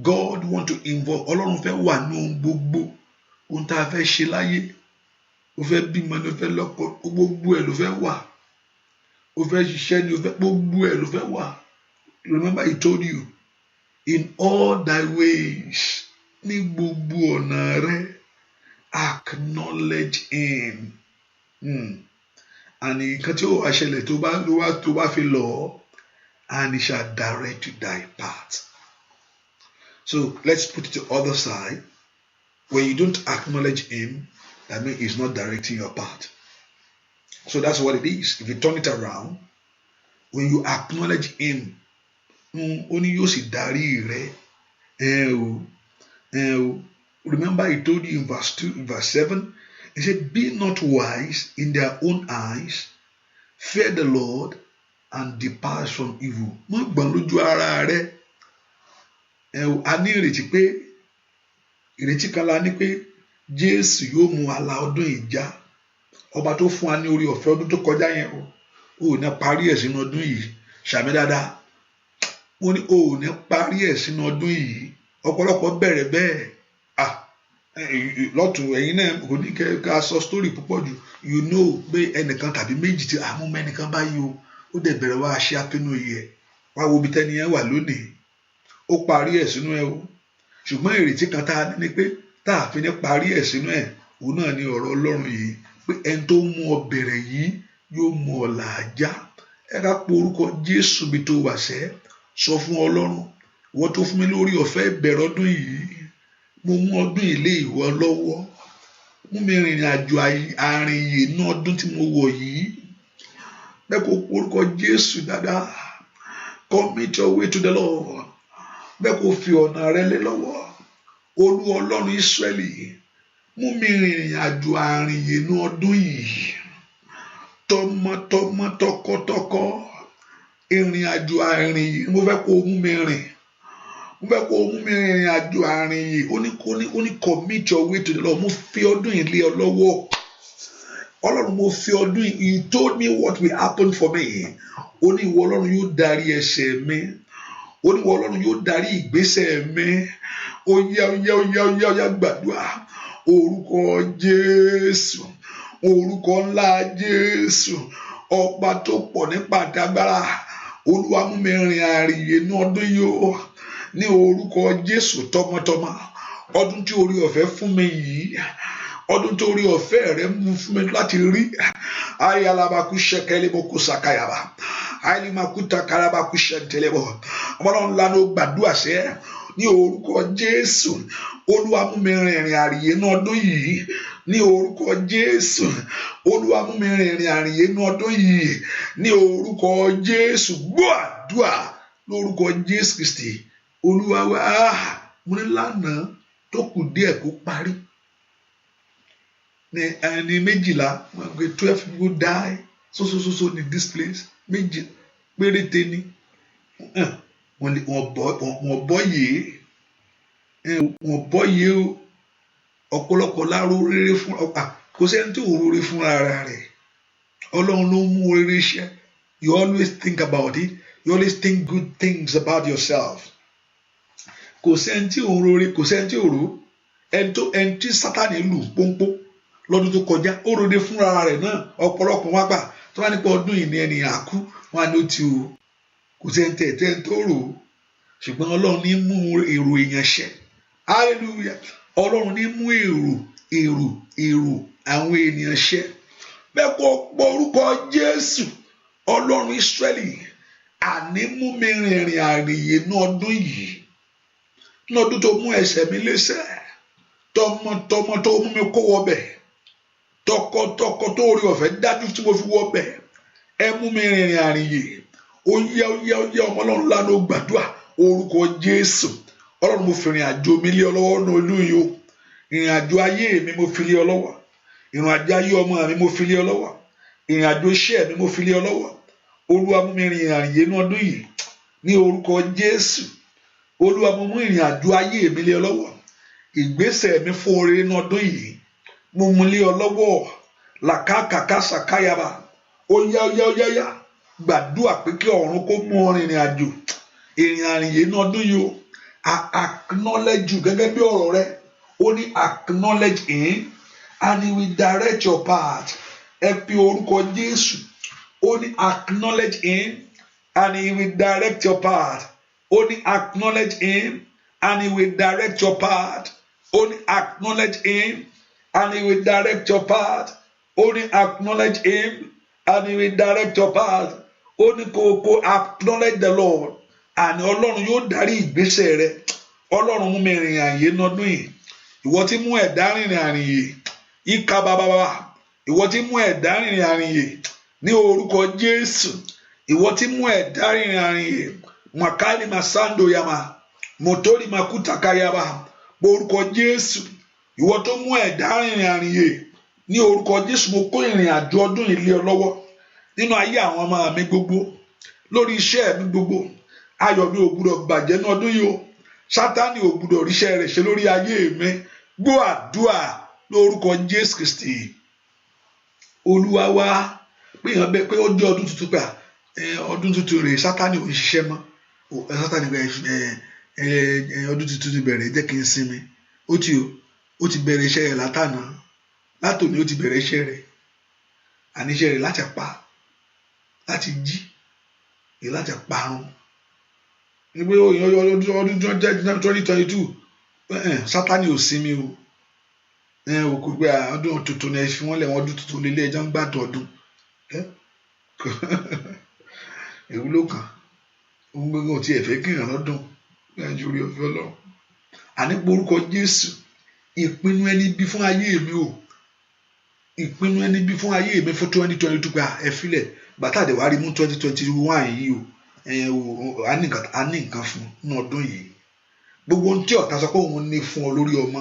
[SPEAKER 1] God wants to involve. Ọlọ́run fẹ́ wà ní ohun gbogbo. Ohun tá a fẹ́ ṣe láyé. Ó fẹ́ bímọ ni ó fẹ́ lọ́kọ, gbogbo ẹ̀ ló fẹ́ wà. Ó fẹ́ ṣiṣẹ́ ni ó fẹ́, gbogbo ẹ̀ ló fẹ́ wà. Remember he told you, in all thy ways, ní gbogbo ọ̀nà rẹ, acknowledge him. And nǹkan tí ó wá ṣẹlẹ̀ tó bá fi lọ, and he shall direct you thy path. So let's put it to the other side. When you don't acknowledge him, that means he's not directing your path. So that's what it is. If you turn it around, when you acknowledge him, ó ní yóò sì darí rẹ. Remember he told you in verse 7, he said, be not wise in their own eyes, fear the Lord and depart from evil. Má gbọ́n lójú ara rẹ. A ní ìrètí kan la ní pé Jésù yóò mú wa la ọdún ìjà. ọba tó fún wa ní orí ọ̀fẹ́ ọdún tó kọjá yẹn o ò ní parí ẹ̀ sínú ọdún yìí ṣàmì dáadáa wọ́n ní o ò ní parí ẹ̀ sínú ọdún yìí ọ̀pọ̀lọpọ̀ bẹ̀rẹ̀ bẹ́ẹ̀ lọ́tún ẹ̀yin náà kò ní ká sọ story púpọ̀ jù you know pé ẹnìkan tàbí méjì tí àmúmọ́ ẹnìkan báyìí ó dẹ̀ bẹ̀rẹ̀ wá ṣe àpinnu yẹ wá wo ibi tẹ́ni yẹn wà lónìí ó parí ẹ̀ sínú ẹ̀ o ṣùgbọ́n ìrètí kan tá a ní ni pé tá a fi ní parí ẹ̀ sínú ẹ̀ òun náà ni ọ̀rọ̀ Ọlọ́run yìí pé ẹni tó mú ọ bẹ̀rẹ̀ yìí yóò mú ọ làájá ẹ ká pe orúkọ Jésù bí tó wà sẹ́ sọ fún Ọlọ́run wọ́n tó fún mi lórí ọ̀fẹ́ ìbẹ̀rẹ̀ ọdún yìí mo mú ọdún ilé ìwọ lọ́wọ́ mú mi rìnrìn àjò àárín yìí ní ọdún tí mo wọ̀ yìí bẹ́ẹ̀ kó orúkọ Jésù dáadáa commit your way to the Lord bẹ́ẹ̀ kó fi ọ̀nà rẹ lé lọ́wọ́ Olúwa Ọlọ́run Ísírẹ́lì mú mi rìnrìn àjò àárín yìí ní ọdún yìí tọmọtọmọ tọkọtọkọ ìrìn àjò àárín yìí mo fẹ́ kó mú mi rìn mo fẹ́ kó mú mi rìnrìn àjò àárín yìí ó ní commit your way to the Lord mo fi ọdún yìí lé ọ lọ́wọ́ Ọlọ́run mo fi ọdún yìí he told me what will happen for me ó ní ìwọ Ọlọ́run yóò darí ẹsẹ̀ mi ó ní ìwọ Ọlọ́run yóò darí ìgbésẹ̀ mi ó yá gbàdúrà orúkọ Jésù orúkọ ńlá Jésù ọba tó pọ̀ nípa àdágbára Olúwa mú mi rìn àárín yìí ní ọdún yìí ní orúkọ Jésù tọmọtọmọ ọdún tí orí ọ̀fẹ́ fún mi yìí ọdún tó orí ọ̀fẹ́ rẹ mú fún mi láti rí ayalabaku ṣẹkẹlẹbọkú sàkàyàbá ayélujáku takarabaku ṣẹntẹlẹbọ ọmọlọ́run lánà ó gbàdúrà sẹ́ ní orúkọ Jésù Olúwa mú mi rìn àárín yìí ní ọdún yìí ní orúkọ Jésù Olúwa mú mi rìn àárín yìí ní ọdún yìí ní orúkọ Jésù gbọ́ àdúrà lórúkọ Jésù Kristi Olúwa wa mo ní lánàá tó kù díẹ̀ kó parí ní méjìlá 12 people die so in this place méjì péréte ni wọ́n bọ́ yìí o ọ̀pọ̀lọpọ̀ láàrú rere fún kò sẹ́ni tí ò rere fún ara rẹ̀ Ọlọ́run ló mú rere ṣe you always think about it you always think good things about yourself kò sẹ́ni tí ò rere kò sẹ́ni tí ò rò ẹni tí Sátánì lù pọ́npọ́ lọ́dún tó kọjá ó rere fún ara rẹ̀ náà ọ̀pọ̀lọpọ̀ wá gbà tó bá nípa ọdún yìí ní ẹni àkú wọn á ní ó ti o kò sẹ́ni tẹ̀ tó rò ó ṣùgbọ́n Ọlọ́run ní mú èrò èèyàn ṣẹ hallelujah Ọlọ́run ní mú èrò àwọn ènìyàn ṣẹ bẹ́ẹ̀ kó pọ̀ orúkọ Jésù Ọlọ́run Ísírẹ́lì àní mú mi rìnrìn àrìnyè ní ọdún yìí ní ọdún tó mú ẹsẹ̀ mi lẹ́sẹ̀ tọmọtọmọ tó mú mi kó wọbẹ̀ tọkọtọkọ tó orí ọ̀fẹ́ dájú tí mo fi wọbẹ̀ ẹ mú mi rìnrìn àrìnyè ó yá ọmọ Ọlọ́run lánàá gbàdúrà orúkọ Jésù Ọlọ́run mo fi ìrìn àjò mi lé ọ lọ́wọ́ ní olúyìí o ìrìn àjò ayé mi mo fi lé ọ lọ́wọ́ ìrìn àjò ayé ọmọ mi mo fi lé ọ lọ́wọ́ ìrìn àjò iṣẹ́ mi mo fi lé ọ lọ́wọ́ Olúwa mú mi rìn àrìnyè ní ọdún yìí ní orúkọ Jésù Olúwa mo mú ìrìn àjò ayé mi lé ọ lọ́wọ́ ìgbésẹ̀ mi fún oore ní ọdún yìí mo mú lé ọ lọ́wọ́ làkàkàkà sàkáyàbá ó yá gbàdúrà pé kí ọ̀run kó mú ọ rìnrìn àjò ìrìn àrìnyè ní ọdún yìí o acknowledge you gẹ́gẹ́ bí ọ̀rọ̀ rẹ ó ní acknowledge him and he will direct your path ẹ pe orúkọ Jésù ó ní acknowledge him and he will direct your path ó ní acknowledge him and he will direct your path ó ní acknowledge him and he will direct your path ó ní acknowledge him and he will direct your path ó ní kó acknowledge the Lord àní Ọlọ́run yóò darí ìgbésẹ̀ rẹ Ọlọ́run mú mi rìn àyè nọdún yìí ìwọ tí mú ẹ̀dá rìnrìn àrìnyè ìka bàbá ìwọ tí mú ẹ̀dá rìnrìn àrìnyè ní orúkọ Jésù ìwọ tí mú ẹ̀dá rìnrìn àrìnyè makali masando yama motori makutaka yaba orúkọ Jésù ìwọ tó mú ẹ̀dá rìnrìn àrìnyè ní orúkọ Jésù mo kó ìrìn àjò ọdún yìí lé ọ lọ́wọ́ nínú ayé àwọn ọmọ mi gbogbo lórí iṣẹ́ mi gbogbo ayọ̀ mi ò gbúdọ̀ bàjẹ́ ní ọdún yìí o Sátánì ò gbúdọ̀ ríṣẹ́ rẹ̀ ṣe lórí ayé mi gbọ́ àdúrà lórúkọ Jésù Kristi Olúwa wá pé èèyàn bẹ pé ó jẹ́ ọdún tuntun pé ọdún tuntun rèé Sátánì ò ń ṣiṣẹ́ mọ́ Sátánì pé ọdún tuntun ti bẹ̀rẹ̀ jẹ́ kí n sinmi ó ti bẹ̀rẹ̀ iṣẹ́ rẹ̀ látànà látòní ó ti bẹ̀rẹ̀ iṣẹ́ rẹ̀ àníṣe rẹ̀ láti pa láti jí láti parun nígbà ọdún 2022 Sátánì ò sinmi o kò gbé ọdún tuntun ẹ fi wọ́n lẹ̀ wọ́n ọdún tuntun lélẹ̀ ẹjọ́ ń gbàtọ̀ ọdún èwo ló kàn ohun gbogbo tí ẹ fẹ́ kéèyàn lọ́dún nàìjíríà ọ̀fẹ́ ọlọ́run àní porúkọ Jésù ìpinnu ẹni bí fún ayé mi o ìpinnu ẹni bí fún ayé mi fún 2022 gba ẹ filẹ̀ bàtà àdéhùn àrímú 2021 yìí o a ní nǹkan fún ní ọdún yìí gbogbo ohun tí ọ̀tá sọ pé òun ní fún ọ lórí ọmọ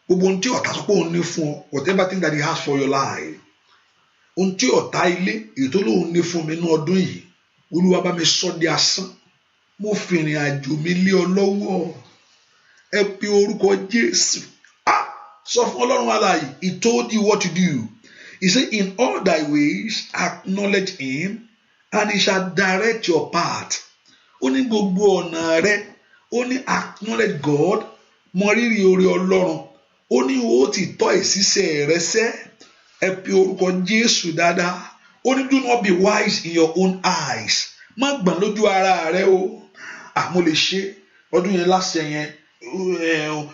[SPEAKER 1] gbogbo ohun tí ọ̀tá sọ pé òun ní fún ọ whatever thing that he has for your life ohun tí ọ̀tá ilé èyí tó lóun ní fún mi ní ọdún yìí Olúwa bá mi sọ di asán mo fi ìrìn àjò mi lé ọ lọ́wọ́ ẹ pe orúkọ Jésù sọ fún Ọlọ́run alààyè he told you what to do he said in all thy ways acknowledge him and he shall direct your path ó ní gbogbo ọ̀nà rẹ ó ní acknowledge God mọ rírì oore Ọlọ́run ó ní ó ti tọ́ ìṣiṣẹ́ rẹ sẹ́ ẹ pe orúkọ Jésù dáadáa ó ní do not be wise in your own eyes má gbọ̀n lójú ara rẹ o mo lè ṣe ọdún yẹn láṣẹ yẹn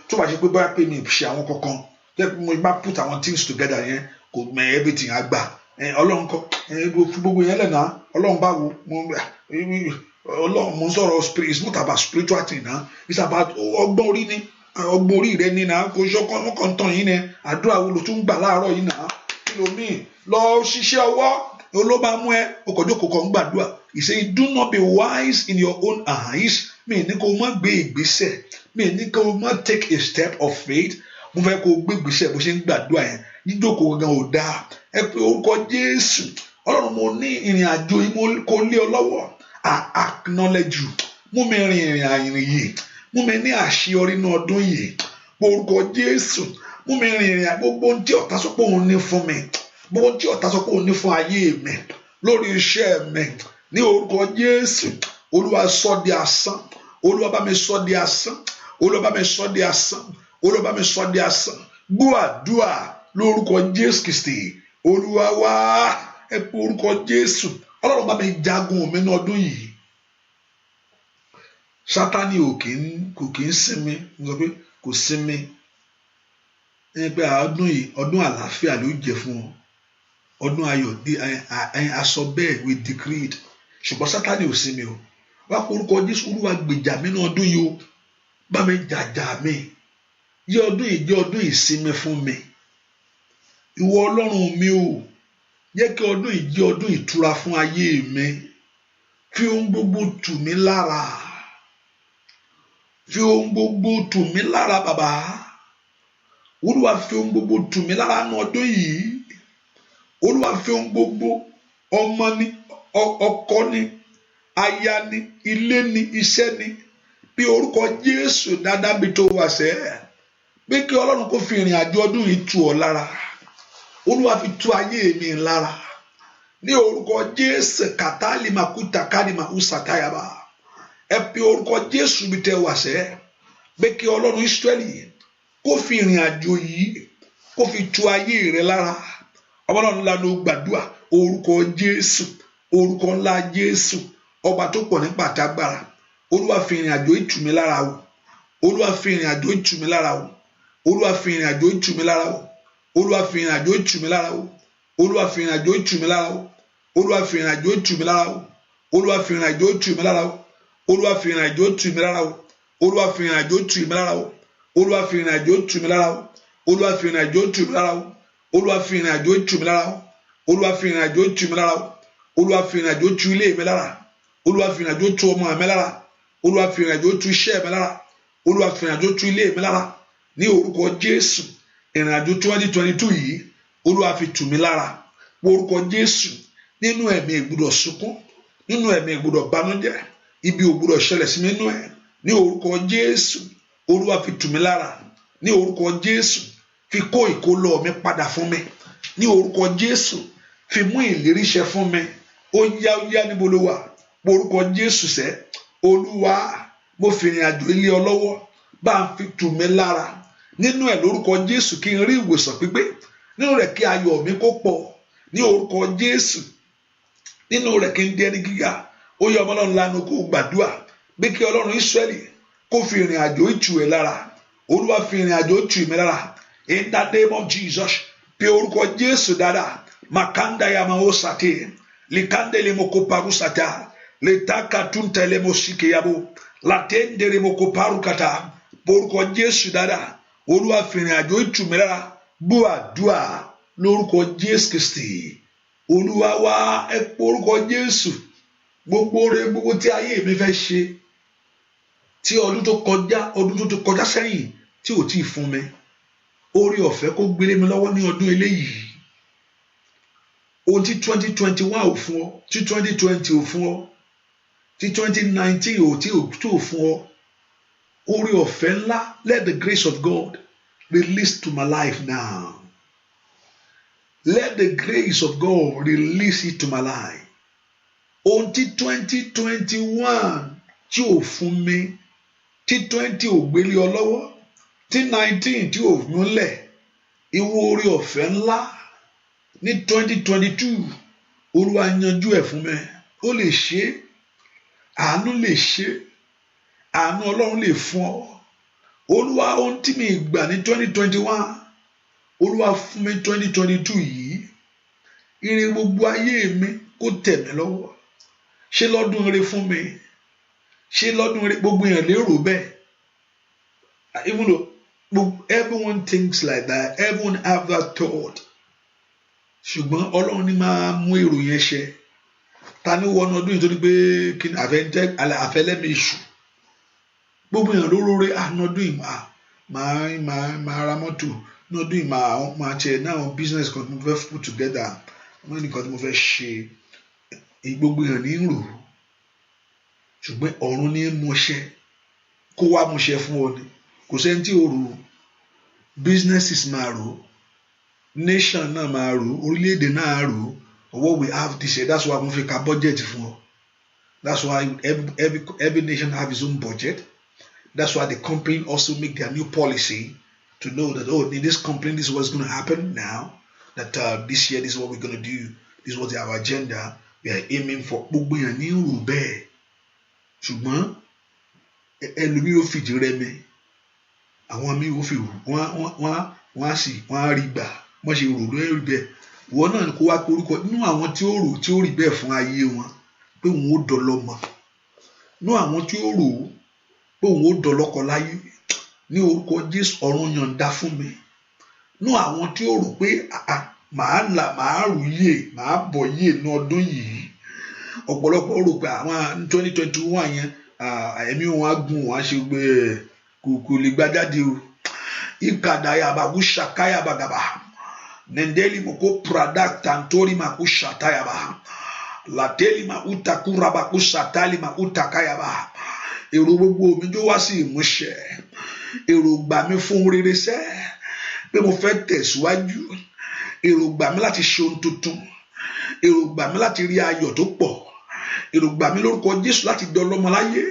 [SPEAKER 1] tó bá ṣe pé bá pè mí ṣe àwọn kankan tẹ́lẹ̀ mo bá put àwọn things together yẹn kò mọ everything àgbà Ọlọ́run kọ́ gbogbo yẹn lẹ́nà Ọlọ́run báwo Ọlọ́run mo ń sọ̀rọ̀ spirit it's not about spiritual thing na it's about ọgbọ́n orí ni ọgbọ́n orí rẹ ní na kò ṣọkọ ọmọkàn tán yìí ni àdúrà wo ló tún gbà láàárọ̀ yìí na kìlómì lọ ṣiṣẹ́ ọwọ́ olóba mú ẹ okòjókòó kan gbàdúrà he say do not be wise in your own eyes mi ní kó má gbé ìgbésẹ̀ mi ní kó má take a step of faith mo fẹ́ kó gbé ìgbésẹ̀ bó ṣe ń gbàdúrà yẹn jíjókòó gan ò dáa ẹ pé orúkọ Jésù Ọlọ́run mo ní ìrìn àjò yìí mo kó lé ọ lọ́wọ́ I acknowledge you mú mi rin ìrìn àyìn yìí mú mi ní àṣeyọrí ní ọdún yìí orúkọ Jésù mú mi rin ìrìn àjò gbogbo ohun tí ọ̀tá sọ pé òun ní fún mi gbogbo ohun tí ọ̀tá sọ pé òun ní fún ayé mi lórí iṣẹ́ mi ní orúkọ Jésù Olúwa sọ di asán Olúwa bá mi sọ di asán Olúwa bá mi sọ di asán Olúwa bá mi sọ di asán gbọ́ àdúrà lórúkọ Jésù Kristi Olúwa wá ẹ pé orúkọ Jésù Ọlọ́run bá mi jagun mi ní ọdún yìí Sátánì kò kí ń sinmi sọ pé kò sinmi pé ọdún yìí ọdún àlàáfíà ló jẹ fún ọ ọdún ayọ̀ aṣọ bẹ́ẹ̀ we decreed ṣùgbọ́n Sátánì ò sinmi o wá kó orúkọ Jésù Olúwa gbèjà mi ní ọdún yìí o bá mi jàjà mi yẹ ọdún yìí jẹ́ ọdún ìsinmi fún mi ìwọ Ọlọ́run mi o jẹ́ kí ọdún yìí jẹ́ ọdún ìtura fún ayé mi fi ohun gbogbo tù mí lára fi ohun gbogbo tù mí lára bàbá Olúwa fi ohun gbogbo tù mí lára ní ọdún yìí Olúwa fi ohun gbogbo ọmọ ni ọkọ ni aya ni ilé ni iṣẹ́ ni bí orúkọ Jésù dáadáa bí tó wà sẹ́ pé kí Ọlọ́run kó fi ìrìn àjò ọdún yìí tù ọ́ lára Olúwa fi tú ayé mi lára ní orúkọ Jésù kàtàlì màkúta kálímà ùsàtáyàbá ẹ pé orúkọ Jésù bí tẹ́ wà sẹ́ pé kí Ọlọ́run Ísírẹ́lì kó fi ìrìn àjò yìí kó fi tú ayé rẹ lára Ọlọ́run ńlá ló gbàdúrà orúkọ Jésù orúkọ ńlá Jésù ọba tó pọ̀ nípa àtàgbára Olúwa fi ìrìn àjò yìí tù mí lára o Olúwa fi ìrìn àjò yìí tù mí lára o Olúwa fi ìrìn àjò yìí tù mí lára o Olúwa fi ìrìn àjò yìí tù mí lára o Olúwa fi ìrìn àjò yìí tù mí lára o Olúwa fi ìrìn àjò yìí tù mí lára o Olúwa fi ìrìn àjò yìí tù mí lára o Olúwa fi ìrìn àjò yìí tù mí lára o Olúwa fi ìrìn àjò yìí tù mí lára o Olúwa fi ìrìn àjò yìí tù mí lára o Olúwa fi ìrìn àjò yìí tù mí lára o Olúwa fi ìrìn àjò yìí tù mí lára o Olúwa fi ìrìn àjò yìí tù mí lára o Olúwa fi ìrìn àjò yìí tù ilé mi lára Olúwa fi ìrìn àjò yìí tù ọmọ mi lára Olúwa fi ìrìn àjò yìí tù iṣẹ́ mi lára Olúwa fi ìrìn àjò yìí tù ilé mi lára ní orúkọ Jésù ìrìn àjò 2022 yìí Olúwa fi tù mí lára orúkọ Jésù nínú ẹ̀mí ìgbúdọ̀ sunkún nínú ẹ̀mí ìgbúdọ̀ banújẹ́ ibi ògbúdọ̀ ṣẹlẹ̀ sí mi nínú ẹ̀ ní orúkọ Jésù Olúwa fi tù mí lára ní orúkọ Jésù fi kó ìkólọ mi padà fún mi ní orúkọ Jésù fi mú ìlérí ṣẹ fún mi ó yá níbo ló wà orúkọ Jésù sẹ́ Olúwa mo fi ìrìn àjò ilé ọ lọ́wọ́ bá ń fi tù mí lára nínú ẹ̀ lórúkọ Jésù kí n rí ìwòsàn pípé nínú rẹ̀ kí ayọ̀ mi kó pọ̀ ní orúkọ Jésù nínú rẹ̀ kí n di ẹni gíga ó yẹ ọmọ Ọlọ́run lanu kó gbàdúrà bí kí Ọlọ́run Ísírẹ́lì kó fi ìrìn àjò ìtù ẹ̀ lára Olúwa fi ìrìn àjò ìtù mi lára in the name of Jesus bí orúkọ Jésù dáadáa makanda yamaho sate likande le moko paru sata letaka tunta le mosike yabo latende le moko paru kata orúkọ Jésù dáadáa Olúwa fi ìrìn àjò ìtù mi lára gbọ́ àdúà lórúkọ Jésù Kristi Olúwa wa ẹ pé orúkọ Jésù gbogbo rẹ gbogbo tí ayé mi fẹ́ ṣe tí ọdún tó kọjá sẹ́yìn tí ò tí ì fún mi orí ọ̀fẹ́ kó gbélé mi lọ́wọ́ ní ọdún eléyìí ohun tí 2021 ò fún ọ tí 2020 ò fún ọ tí 2019 ò tí ò fún ọ orí ọ̀fẹ́ ńlá let the grace of God release to my life now let the grace of God release it to my life ohun tí 2021 tí ò fún mi tí 20 ò gbélé ọ lọ́wọ́ tí 19 tí ò múlẹ̀ ìwọ orí ọ̀fẹ́ ńlá ní 2022 Olúwa yanjú ẹ̀ fún mi ó lè ṣe àánú lè ṣe àánú Ọlọ́run lè fún ọ Olúwa ohun tí mi gbà ní 2021 Olúwa fún mi 2022 yìí ire gbogbo ayé mi kó tẹ̀ mí lọ́wọ́ ṣe lọ́dún ire fún mi ṣe lọ́dún ire gbogbo èèyàn lérò bẹ́ẹ̀ even though everyone thinks like that everyone have that thought ṣùgbọ́n Ọlọ́run ní máa mú èrò yẹn ṣẹ ta ni wọnú ọdún yìí tó ní pé kí ni àfẹlẹ́mi èṣù gbogbo èèyàn lóróré ànọdún yìí máa ra mọ́tò nọdún yìí máa ṣe náà business kan tí mo fẹ́ put together wọ́n ní nǹkan tí mo fẹ́ ṣe gbogbo èèyàn ní rò ṣùgbọ́n ọ̀run ní mọṣẹ́ kó wá mọṣẹ́ fún ọ ni kò sẹ́ni tí ò rò businesses máa rò nation náà máa rò orílẹ̀-èdè náà rò what we have this year that's why mo fi ka budget fún ọ that's why every nation have its own budget that's why the company also make their new policy to know that in this company this is what's going to happen now that this year this is what we're going to do this is what our agenda we are aiming for gbogbo yẹn ní rò bẹ́ẹ̀ ṣùgbọ́n ẹlòmíì ó fìdí rẹmi àwọn míì ó fi wọ́n á rí gbà wọ́n ṣe rò lórí bẹ́ẹ̀ ìwọ náà kó wá pé orúkọ nínú àwọn tí ó rí bẹ́ẹ̀ fún ayé wọn pé òun ó dọlọ́mọ nínú àwọn tí ó rò pé òun ó dọlọ́kọ láyé ní orúkọ Jésù ọ̀run yọ̀ǹda fún mi nínú àwọn tí ó rò pé màá rù yé màá bọ̀ yé ní ọdún yìí ọ̀pọ̀lọpọ̀ rò pé àwọn 2021 yẹn ẹ̀mí wọn á gùn wọn á ṣe gbé kò lè gbájáde o ikadaya babu shakaya bagaba nendeli moko product tantori maku shataya ba lateli ma utakura baku shatali ma utakaya ba èrò gbogbo mi jó wá sí ìmúṣẹ èrò gbà mí fún rere sẹ́ pé mo fẹ́ tẹ̀síwájú èrò gbà mí láti ṣe ohun tuntun èrò gbà mí láti rí ayọ̀ tó pọ̀ èrò gbà mí lórúkọ Jésù láti dọlọ́mọ láyé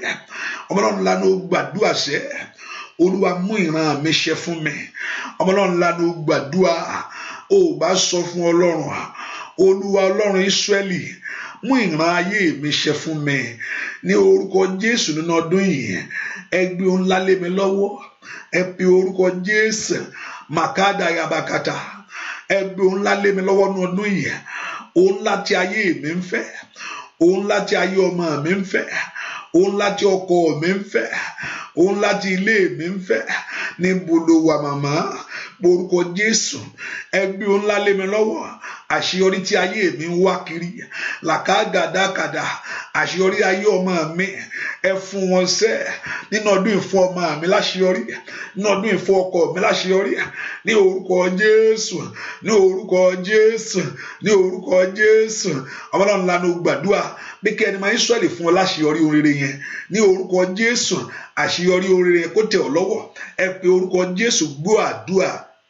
[SPEAKER 1] ọmọ náà lánà ó gbàdúrà sẹ́ Olúwa mú ìran mi ṣẹ fún mi ọmọ náà lánà ó gbàdúrà ó bá sọ fún Ọlọ́run Olúwa Ọlọ́run Ísírẹ́lì mú ìran ayé mi ṣẹ fún mi ní orúkọ Jésù nínú ọdún yìí ẹ gbé ohun ńlá lé mi lọ́wọ́ ẹ pe orúkọ Jésù màkàdá yabakata ẹ gbé ohun ńlá lé mi lọ́wọ́ nínú ọdún yìí ohun ńlá tí ayé mi ń fẹ́ ohun ńlá tí ayé ọmọ mi ń fẹ́ ohun ńlá tí ọkọ mi ń fẹ́ ohun ńlá tí ilé mi ń fẹ́ ní bolo wa màmá orúkọ Jésù ẹ gbé ohun ńlá lé mi lọ́wọ́ àṣeyọrí tí ayé mi ń wá kiri làkàgàdàkàdà àṣeyọrí ayé ọmọ mi ẹ fún wọn ṣẹ nínú ọdún ìfún ọmọ mi láṣeyọrí nínú ọdún ìfún ọkọ mi láṣeyọrí ní orúkọ Jésù ní orúkọ Jésù ní orúkọ Jésù ọmọlọ́run lanu gbàdúrà bí kí ẹni máa ń sọ̀lẹ̀ fún ọ láṣeyọrí oríire yẹn ní orúkọ Jésù àṣeyọrí oríire yẹn kó tẹ̀ ọ́ lọ́wọ́ ẹ pé orúkọ Jésù gbọ́ àdúrà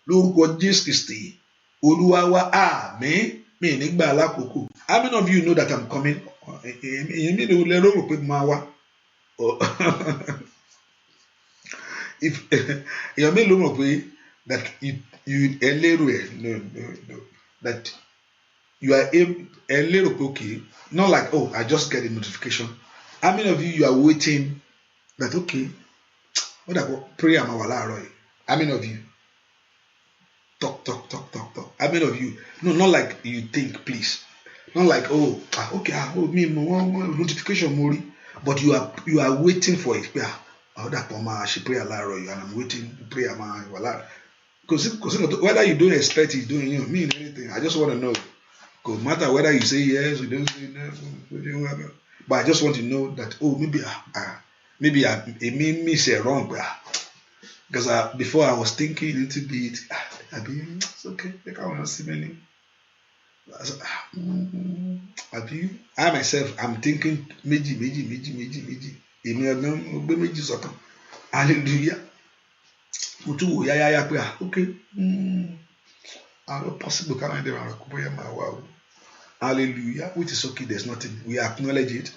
[SPEAKER 1] lórúkọ Jésù Kristi Olúwa wa àmín. Mi nígbà alákòókò. How many of you know that I'm coming? Èyí mi ló lérò rò pé mo máa wá. Èyàn mi ló mọ̀ pé that you ẹ lérò ẹ̀ no that you are ẹ lérò pé okay, not like oh I just get a notification. How many of you are waiting that okay what about prayer máa wà láàárọ̀ yìí? How many of you? Talk. How many of you? No, not like you think, please. Not like oh okay me notification mo rí, but you are waiting for it. That máa ṣe prayer láàárọ̀ yìí and I'm waiting prayer máa wà láàárọ̀. Because whether you don't expect it, don't you mean anything. I just want to know. No matter whether you say yes or don't say no, but I just want to know that oh maybe it means wrong, because before I was thinking a little bit. It's okay. I want to see many. I myself, I'm thinking méjì. Èmi ọ̀nà gbé méjì sọ́kàn. Hallelujah. Mo tún wò yáyáyá pé okay. How possible can I do it? Hallelujah. Which is okay. There's nothing. We acknowledge it.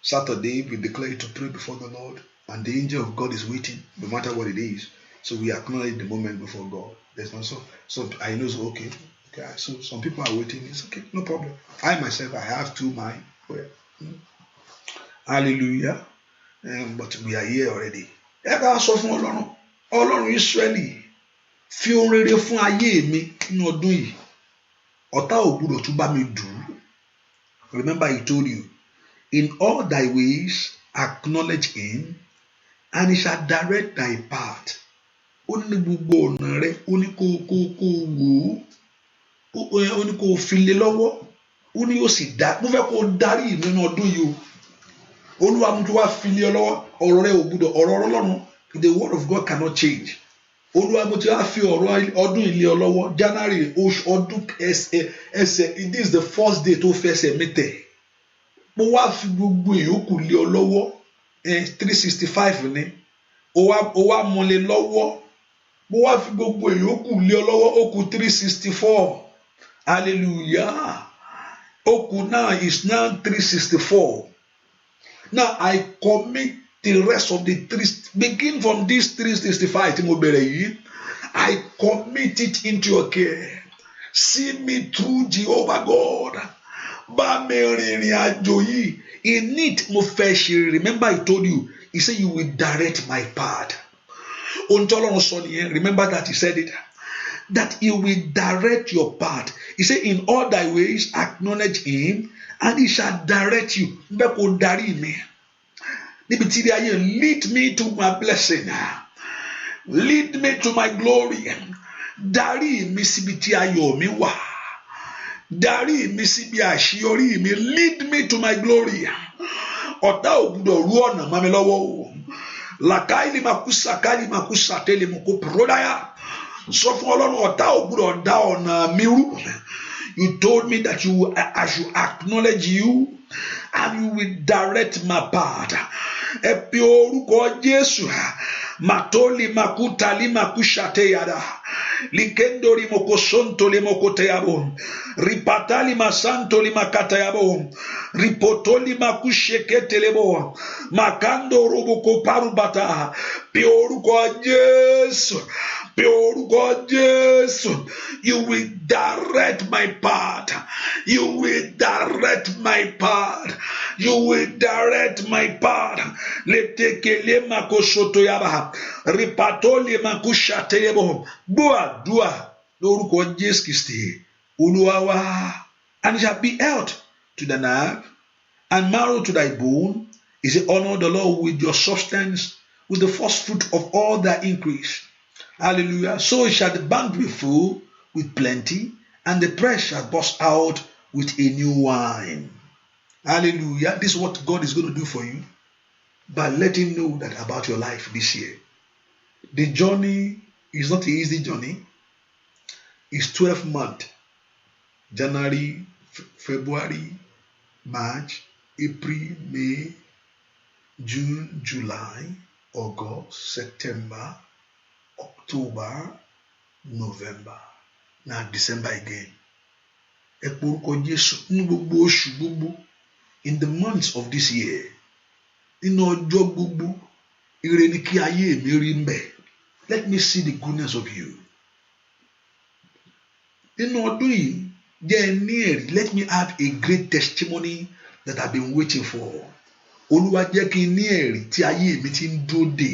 [SPEAKER 1] Saturday we declare to pray before the Lord, and the angel of God is waiting, no matter what it is. So we acknowledge the moment before God. There's no so I know so okay. So some people are waiting. It's okay, no problem. I myself I have two minds. Hallelujah. But we are here already. Ẹ ká sọ fún Ọlọ́run Ísírẹ́lì, fi ohun rere fún ayé mi nínú ọdún yìí. Ọ̀tá ò gbọdọ̀ tún bá mi dùn. Remember he told you, in all thy ways acknowledge him, and he shall direct thy path. Ó ní gbogbo ọ̀nà rẹ, ó ní kó wò ó, ó ní kó fi lé lọ́wọ́, ó ní yóò sì dá. Mo fẹ́ kó darí nínú ọdún yìí o. Olúwa mo ti wá fi lé ọ lọ́wọ́, ọ̀rọ̀ rẹ ò gbọdọ̀, ọ̀rọ̀ Ọlọ́run, the word of God cannot change. Olúwa mo ti wá fi ọ̀rọ̀ ọdún ilé ọ lọ́wọ́. January oṣù ọdún ẹsẹ̀ it is the first day tó fẹsẹ̀ mẹ́tẹ̀. Mo wá fi gbogbo ìyókù lé ọ lọ́wọ́. 365 ni. Ó wá mọ́lẹ̀ lọ́wọ́. Mo wá fi gbogbo ìyókù lé ọ lọ́wọ́. Ó kù 364. Hallelujah. Ó kù now is now 364. Now I commit the rest of the three, begin from this 365 tí mo bẹ̀rẹ̀ yìí. I commit it into your care. See me through, Jehovah God. Bá mi rìnrìn àjò yìí. In it mo fẹ́ ṣe. Remember I told you, he said you will direct my path. Ohun tí Ọlọ́run sọ nìyẹn. Remember that he said it. That he will direct your path. He said in all thy ways acknowledge him, and he shall direct you. Bẹ́ẹ̀ kò darí mi. Níbi tí ilé ayé, lead me to my blessing. Lead me to my glory. Darí mi síbi tí ayọ̀ mi wà. Darí mi síbi àṣeyọrí mi. Lead me to my glory. Ọ̀tá ò gbọdọ̀ rú ọ̀nà mọ́ mi lọ́wọ́ o. Làkàìlì màkúsà káìlì màkúsà tẹ́lẹ̀ mọ̀ kó pòródáyà. Sọ fún Ọlọ́run, ọ̀tá ò gbọdọ̀ dá ọ̀nà mi rú. You told me that I should acknowledge you and you will direct my path. Ẹ pe orúkọ Jésù. Matoli makutali makushate yada. Likendori mokosonto le mokoteyabo. Ripatali masanto li makatayabo. Ripotoli makushekete lebo. Makando roboko parubata. Pe orúkọ Jésù. Pe orúkọ Jésù. You will direct my path. You will direct my path. You will direct my path. Letekele makosoto yaba. Ripatoli makushatebo. Gbọ́ àdúà lórúkọ Jésù Kristi Olúwa wa. And it shall be held to the nerve and marrow to thy bone. He said, honor the Lord with your substance, with the first fruit of all thy increase. Hallelujah. So shall the bank be full with plenty, and the press shall burst out with a new wine. Hallelujah. This is what God is going to do for you by letting you know that about your life this year. The journey is not an easy journey. It's 12 months. January, February, March, April, May, June, July, August, September, October, November. Now December again. Ẹ pe orúkọ Jésù ní gbogbo oṣù gbogbo. In the months of this year. Nínú ọjọ́ gbogbo. Ire ni kí ayé mi rí mbẹ̀. Let me see the goodness of you. Nínú ọdún yìí, jẹ́ ní ẹ̀rí. Let me have a great testimony that I've been waiting for. Olúwa jẹ́ kí n ní ẹ̀rí tí ayé mi ti ń dúró dè.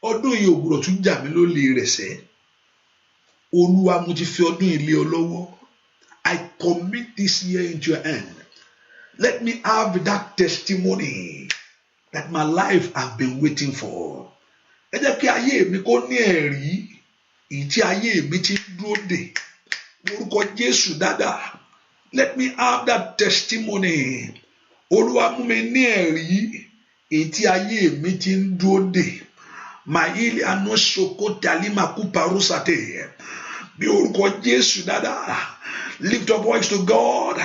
[SPEAKER 1] Ọdún yìí ò gbọdọ̀ tún jà mí lólè rẹ̀ sẹ́. Olúwa, mo ti fi ọdún yìí lé ọ lọ́wọ́. I commit this year into your hand. Let me have that testimony that my life has been waiting for. Ẹ jẹ́ kí ayé mi kó ní ẹ̀rí èyí tí ayé mi ti ń dúró dè. Orúkọ Jésù dáadáa. Let me have that testimony. Olúwa, mú mi ní ẹ̀rí èyí tí ayé mi ti ń dúró dè. Maili anosoko talima kuparusate. Bí orúkọ Jésù dáadáa. Lift up voice to God.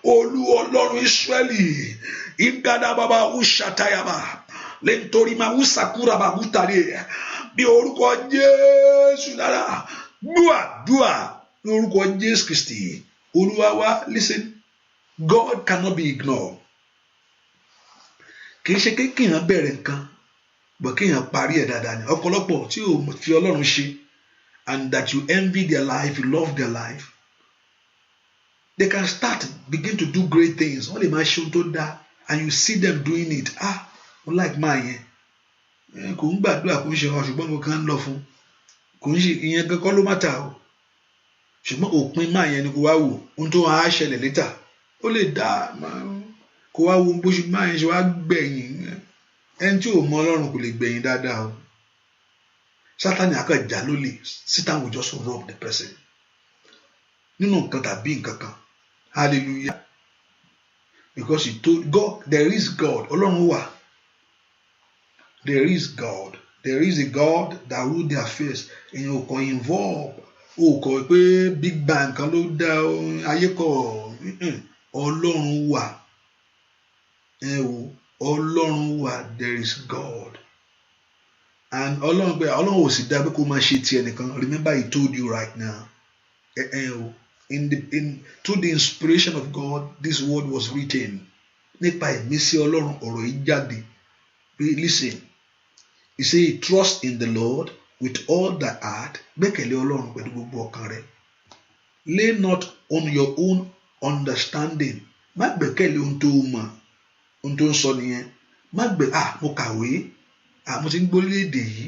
[SPEAKER 1] Olú Ọlọ́run Ísírẹ́lì. Ìgádà bàbá Ushatayaba. Lentori ma usakura babutare. Bí orúkọ Jésù dáadáa. Dúà. Bí orúkọ Jésù Kristi. Olúwa wa, listen. God cannot be ignored. Kì í ṣe kéèyàn bẹ̀rẹ̀ nǹkan. But kéèyàn parí ẹ̀ dáadáa ni. Ọ̀pọ̀lọpọ̀ tí o fi Ọlọ́run ṣe. And that you envy their life, you love their life. They can begin to do great things. Wọ́n lè máa ṣe ohun tó dáa. And you see them doing it. Mo like máa yẹn. Kò ń gbàdúrà kò ń ṣe wọn ṣùgbọ́n mo kàn ń lọ fún. Kò ń ṣe ìyẹn kankan ló má ta o. Ṣùgbọ́n òpin máa yẹn ni kò wá wò. Ohun tó wá ṣẹlẹ̀ létà. Ó lè dá kò wá wo bó ṣe máa yẹn ṣe wá gbẹ̀yìn. Ẹni tí ò mọ Ọlọ́run kò lè gbẹ̀yìn dáadáa o. Sátánì àkànjà ló lè. Satan will just rob the person. Nínú nǹkan tàbí nǹkan kan. Hallelujah. Because he told God, there is God. Ọlọ́run wà. There is God. There is a God that rule their affairs. Èèyàn ò kàn involve. O kò pé Big Bang kan ló dá ayé kọ. Ọlọ́run wà. Ọlọ́run wà. There is God. And Ọlọ́run ò sì dá pé kó máa ṣe tiẹ̀ nìkan. Remember he told you right now. Through the inspiration of God, this word was written. Nípa ìmísí Ọlọ́run ọ̀rọ̀ yìí jáde. Listen, he say trust in the Lord with all thy heart. Gbẹ́kẹ̀lé Ọlọ́run pẹ̀lú gbogbo ọkàn rẹ. Lay not on your own understanding. Má gbẹ́kẹ̀lé ohun tó mọ̀, ohun tó ń sọ nìyẹn. Má mo kàwé, mo ti ń gbórílẹ̀-èdè yìí,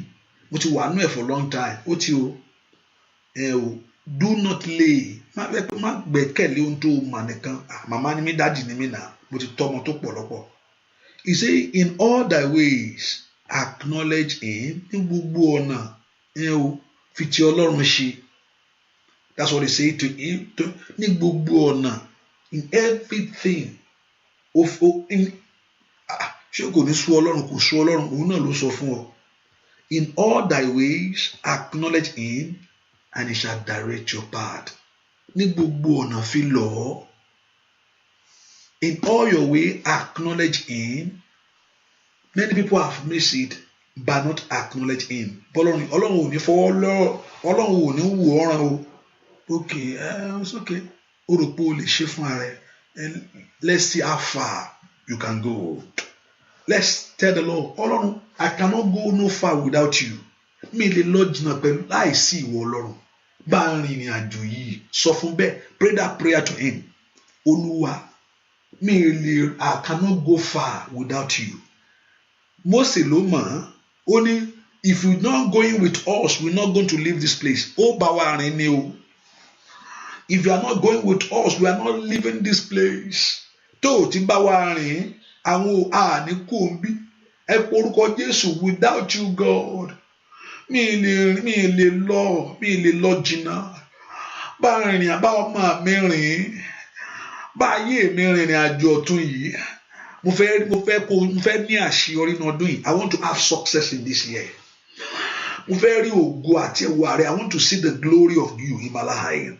[SPEAKER 1] mo ti wà nú ẹ̀ for long time. Ó ti do not lay. Má gbẹ́kẹ̀lé ohun tó mọ̀ nìkan. Màmá ni mí, dáàdì ni mí náà. Mo ti tọ́ ọmọ tó pọ̀ lọ́pọ̀. He say in all thy ways acknowledge him. Ní gbogbo ọ̀nà fi ti Ọlọ́run ṣe. That's what he say to him. Ní gbogbo ọ̀nà, in everything. Ṣé kò ní sú Ọlọ́run? Kò sú Ọlọ́run. Òun náà ló sọ fún ọ. In all thy ways acknowledge him and he shall direct your path. Ní gbogbo ọ̀nà fi lọ̀ ọ́. In all your way acknowledge him. Many people have missed it by not acknowledge him. Ọlọ́run ò ní fọwọ́ lọ. Ọlọ́run ò ní wù ọ́ràn o. Okay, it's okay. O rò pé o lè ṣe fún ara ẹ. Let's see how far you can go. Let's tell the Lord, Ọlọ́run, I cannot go no far without you. Mi lè lọ jìnnà pẹ̀lú láìsí ìwọ Ọlọ́run. Bá a rìn ìrìn àjò yìí. Sọ fún bẹ́ẹ̀. Pray that prayer to him. Olúwa, I cannot go far without you. Mósè ló mọ̀ ó ní if you not going with us, we not going to leave this place. Ó bá wa rìn ni o. If you are not going with us, we are not leaving this place. Tó o ti bá wa rìn, àwọn àní kò ń bí. Ẹ porúkọ Jésù, without you God. Mi lè lọ jìnnà. Bá rìnrìn àbá ọmọ mi rìn. Bá ayé mi rìnrìn àjò ọ̀tun yìí. Mo fẹ́ ní àṣeyọrí ní ọdún yìí. I want to have success in this year. Mo fẹ́ rí ògo àti ẹwà rẹ. I want to see the glory of you in my life.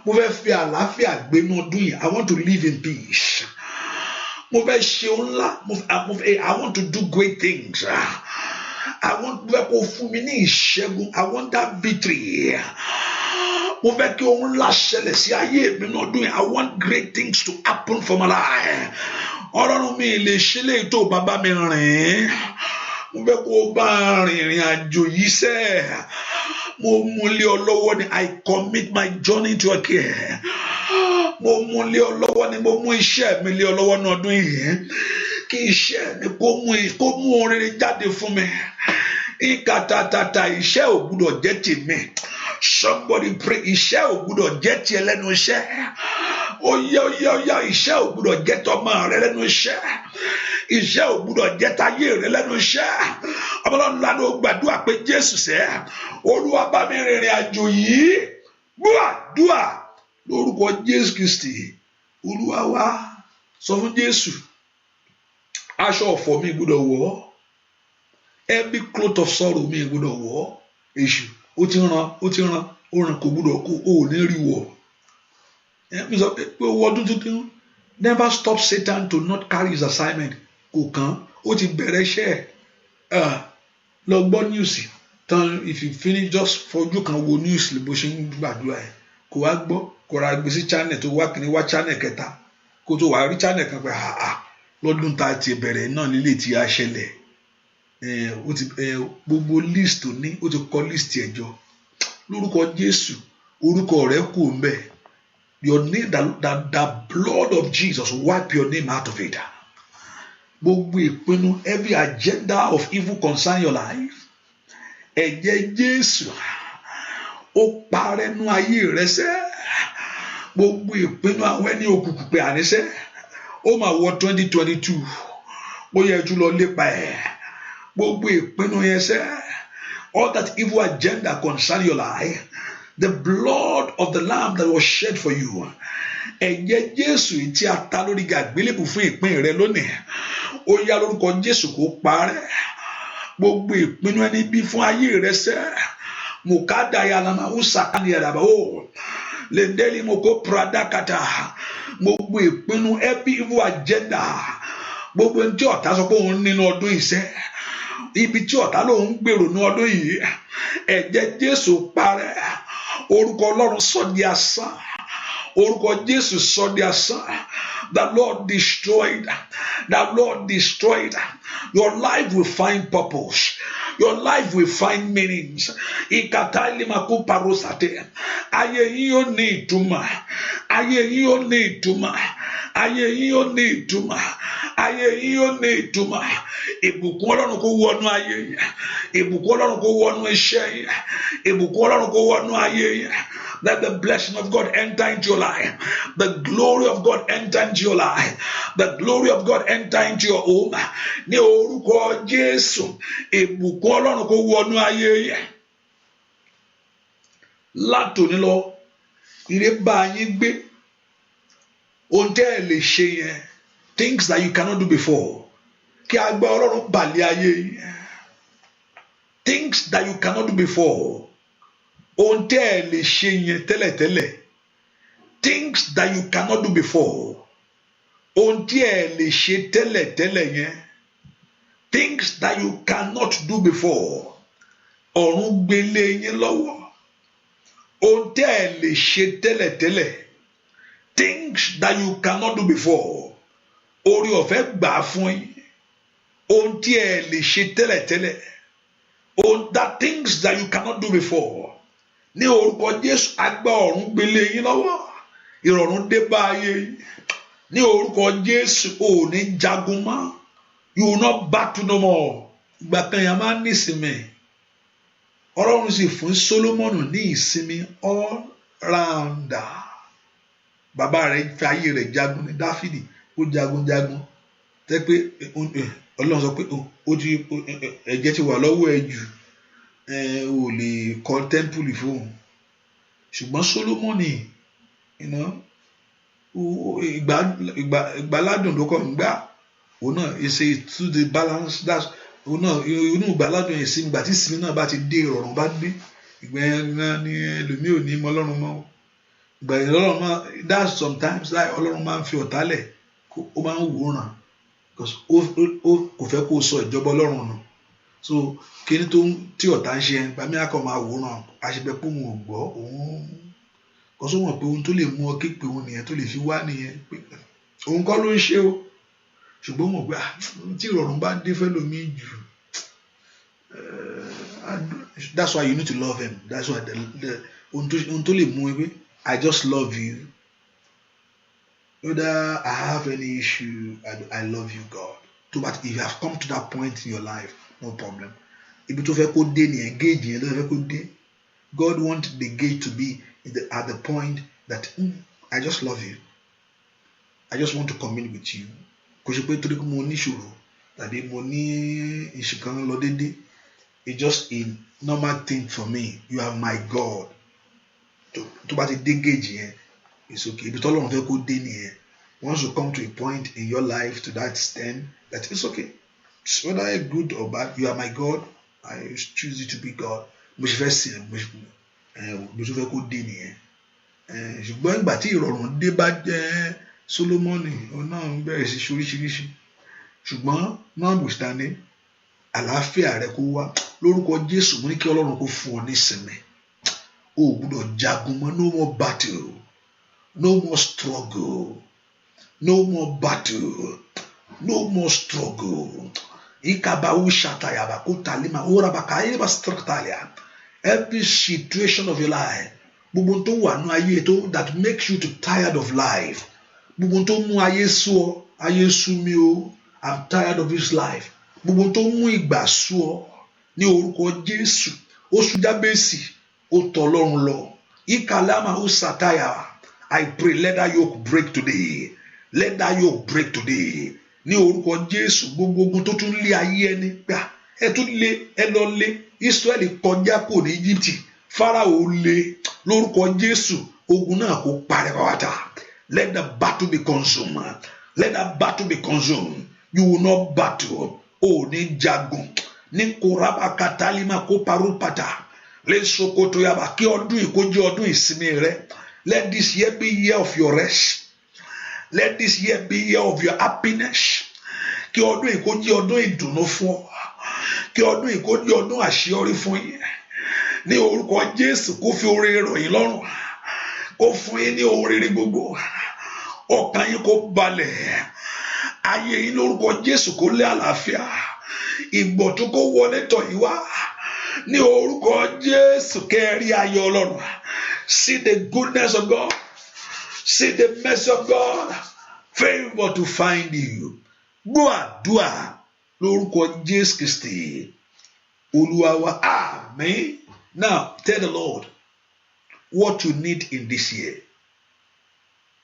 [SPEAKER 1] Mo fẹ́ fi àlàáfíà gbé ní ọdún yìí. I want to live in peace. Mo fẹ́ ṣe ńlá. I want to do great things. I want kó fún mi ní ìṣẹ́gun. I want that victory. Mo fẹ́ kí ohun ńlá ṣẹlẹ̀ sí ayé mi lọ́dún yìí. I want great things to happen for my life. Ọlọ́run mi lè ṣe léyìí tó bàbá mi rìn. Mo fẹ́ kó bá rìnrìn àjò yìí sẹ́. Mo mú lé ọ lọ́wọ́ ni. I commit my journey to your care. Mo mú lé ọ lọ́wọ́ ni. Mo mú iṣẹ́ mi lé ọ lọ́wọ́ ní ọdún yìí. Kí iṣẹ́ mi kó mú oore jáde fún mi. Ìkàtàtàtà iṣẹ́ ò gbúdọ̀ jẹ́ tèmi. Somebody pray. Iṣẹ́ ò gbúdọ̀ jẹ́ tiẹ̀ lẹ́nu iṣẹ́. Oya iṣẹ́ ò gbúdọ̀ jẹ́ tọmọ rẹ lẹ́nu iṣẹ́. Iṣẹ́ ò gbúdọ̀ jẹ́ tayé rẹ lẹ́nu iṣẹ́. Ọlọ́run lánàá ó gbàdúrà pé Jésù sẹ́, Olúwa bá mi rìnrìn àjò yìí. Dúà lórúkọ Jésù Kristi. Olúwa wá sọ fún Jésù. Aṣọ ọ̀fọ̀ mi gbúdọ̀ wọ̀. Every cloth of sorrow mi gbúdọ̀ wọ̀. Èṣù ó ti ràn kò gbúdọ̀ kó o ní rí wọ̀. Mi sọ pé owó ọdún tuntun. Never stop Satan to not carry his assignment. Kò kàn ó ti bẹ̀rẹ̀ iṣẹ́ ẹ̀. Lọ gbọ́ news tán. If you finish just fojú kan wo news bó ṣe ń gbàdúrà ẹ̀. Kò wá gbọ́ kò ra gbé sí channel tó wá kìíní wá channel kẹta. Kó tó wá rí channel kan pé lọ́dún tá a ti bẹ̀rẹ̀ náà nílé tí a ṣẹlẹ̀. Gbogbo list tó ní ó ti kọ list ẹjọ́. Lórúkọ Jésù orúkọ rẹ̀ kù ń bẹ̀. Your name, the blood of Jesus wipe your name out of it. Gbogbo ìpinnu, every agenda of evil concern your life. Ẹ̀jẹ̀ Jésù ó parẹ́ nú ayé rẹ sẹ́. Gbogbo ìpinnu àwọn ẹni òkùnkùn pé àníṣẹ́. Ó máa wọ 2022. Ó yẹ jù lọ lépa ẹ̀. Gbogbo ìpinnu yẹn sẹ́. All that evil agenda concern your life. The blood of the Lamb that was shed for you. Ẹ̀jẹ̀ Jésù tí a ta lórí àgbélébùú fún ìpín rẹ lónìí. Ó yá lórúkọ Jésù kó parẹ́. Gbogbo ìpinnu ẹni bí fún ayé rẹ sẹ́. Mùkádà yàrá ó sàkánì ẹ̀dàbà ó. Lẹ́ndẹ́lì mo kó pradàkàtà. Gbogbo ìpinnu every evil agenda. Gbogbo ẹni tí ọ̀tá sọ pé òun nínú ọdún ìṣẹ́. Ibi tí ọ̀tá lòun gbèrò ní ọdún yìí. Ẹ̀jẹ̀ Jésù parẹ́. Orúkọ Ọlọ́run sọ di asán. Orúkọ Jésù sọ di asán. The Lord destroyed. The Lord destroyed. Your life will find purpose. Your life will find meanings. Ìkàtà ìlímàkú parosate. Ayé yín ó ní ìtumọ̀. Ayé yín ó ní ìtumọ̀. Ayé yín ó ní ìtumọ̀. Ayé yín ó ní ìtumọ̀. Ìbùkún Ọlọ́run kó wọnú ayé yín. Ìbùkún Ọlọ́run kó wọnú iṣẹ́ yín. Ìbùkún Ọlọ́run kó wọnú ayé yín. Let the blessing of God enter into your life. The glory of God enter into your life. The glory of God enter into your home. Ní orúkọ Jésù, ìbùkún Ọlọ́run kó wọnú ayé yín. Látòní lọ, ire bá yín gbé. Ohun tẹ́ ẹ lè ṣe yẹn. Things that you cannot do before. Kí agbára Ọlọ́run balẹ̀ ayé yín. Things that you cannot do before. Ohun tẹ́ ẹ lè ṣe yẹn tẹ́lẹ̀tẹ́lẹ̀. Things that you cannot do before. Ohun tí ẹ lè ṣe tẹ́lẹ̀tẹ́lẹ̀ yẹn. Things that you cannot do before. Ọ̀run gbélé yín lọ́wọ́. Ohun tẹ́ ẹ lè ṣe tẹ́lẹ̀tẹ́lẹ̀. Things that you cannot do before. Orí ọ̀fẹ́ gbà fún yín. Ohun tí ẹ lè ṣe tẹ́lẹ̀tẹ́lẹ̀. That things that you cannot do before. Ní orúkọ Jésù agbá ọ̀run gbélé yín lọ́wọ́. Ìrọ̀rùn dé bá ayé yín. Ní orúkọ Jésù ò ní jagun mọ́. You will not battle no more. Ìgbà kan yẹn máa ń ní ìsinmi. Ọlọ́run sì fún Sólómọ́nù ní ìsinmi all rounder. Bàbá rẹ̀ fi ayé rẹ̀ jagun ní Dáfídì. Ó jagun. Tẹ́ pé Ọlọ́run sọ pé ẹ̀jẹ̀ ti wà lọ́wọ́ ẹ jù. Ò lè kọ́ tẹ́ḿpìlì fóun. Ṣùgbọ́n Sólómọ́nì ìgbàládùn ló kọ́ ń gbà. Òun náà ṣe to the balance. That's òun náà inú ìgbàládùn yẹn sí ìgbà tí ìsinmi náà bá ti dé ìrọ̀rùn bá dé. Ìgbà yẹn ni ẹlòmíì ò ní mọ Ọlọ́run mọ́. Ìgbà yẹn Ọlọ́run máa that's sometimes like Ọlọ́run máa ń fi ọ̀tá lẹ̀. Ó máa ń wòran. Because ó kò fẹ́ kó sọ ìjọba Ọlọ́run nù. so kíni tó tí ọ̀tá ń ṣe ẹ̀ gbàmí akọ̀ máa wòran àṣepẹ́ pé òun ò gbọ́ òun kò sọ wọn pé ohun tó lè mú ọ képe òun nìyẹn tó lè fi wá nìyẹn pé òun kọ́ ló ń ṣe o ṣùgbọ́n mo gbà tí ìrọ̀rùn bá dé fẹ́ lómi jù that's why you need to love him that's why ohun tó lè mú ẹ pé I just love you whether I have any issue I love you God if you have come to that point in your life no problem ibi tó fẹ́ kó dé nìyẹn gauge yẹn ló fẹ́ kó dé God want the gauge to be at the point that I just love you I just want to commune with you kò ṣe pé torí pé mo ní ìṣòro tàbí mo ní ìṣìkan lọ déédéé it's just a normal thing for me you are my God tó bá ti dé gauge yẹn it's okay ibi tọ́lọ́run fẹ́ kó dé nìyẹn once you come to a point in your life to that extent that it's okay whether I good or bad you are my God I choose you to be God mo ṣe fẹ́ sìn mo ṣe fẹ́ kó dé nìyẹn ṣùgbọ́n ìgbà tí ìrọ̀rùn dé bá jẹ́ Solomoni òun náà ń bẹ̀rẹ̀ sí ṣoríṣiríṣi ṣùgbọ́n notwithstanding àlàáfíà rẹ kó wá lórúkọ Jésù mo ní kí Ọlọ́run kó fún ọ ní ìsinmi o ò gbúdọ̀ jagun mọ́ no more battle no more struggle no more battle no more struggle ikabawu shatayaba kutalima orabaka ayeba stratalia every situation of your life gbogbo tó wà ní ayé tó that makes you too tired of life gbogbo tó mú ayé sú ọ ayé sú mi o I'm tired of this life gbogbo tó mú ìgbà sú ọ ní orúkọ Jésù oṣù Jábésì ó tọ̀ Ọlọ́run lọ ikalama usataya I pray let that yoke break today let that yoke break today ní orúkọ Jésù gbogbo ogun tó tún lé ayé ẹni gbà ẹ tún lé ẹ lọ lé Israẹli kọjá kò ní Íjíbítì Fáráò lé lórúkọ Jésù ogun náà kó parẹ́ pàwátà let the battle be consumed let that battle be consumed you will not battle o ní jagun ní koraba katalima kó parupata lè sokoto yaba kí ọdún yìí kó jẹ́ ọdún ìsinmi rẹ let this year be year of your rest let this year be year of your happiness kí ọdún yìí kó jẹ́ ọdún ìdùnnú fún ọ kí ọdún yìí kó jẹ́ ọdún àṣeyọrí fún yín ní orúkọ Jésù kó fi oore rọ̀ yín lọ́rùn kó fún yín ní ohun rere gbogbo ọkàn yín kó balẹ̀ ayé yín lórúkọ Jésù kó lé àlàáfíà ìgbọ̀tún kó wọlé tọ̀ yín wá ní orúkọ Jésù kẹ́rí ayọ̀ Ọlọ́run see the goodness of God see the mercy of God favour to find you gbọ́ àdúà lórúkọ Jésù Kristi Olúwa wa àmín. Now tell the Lord what you need in this year.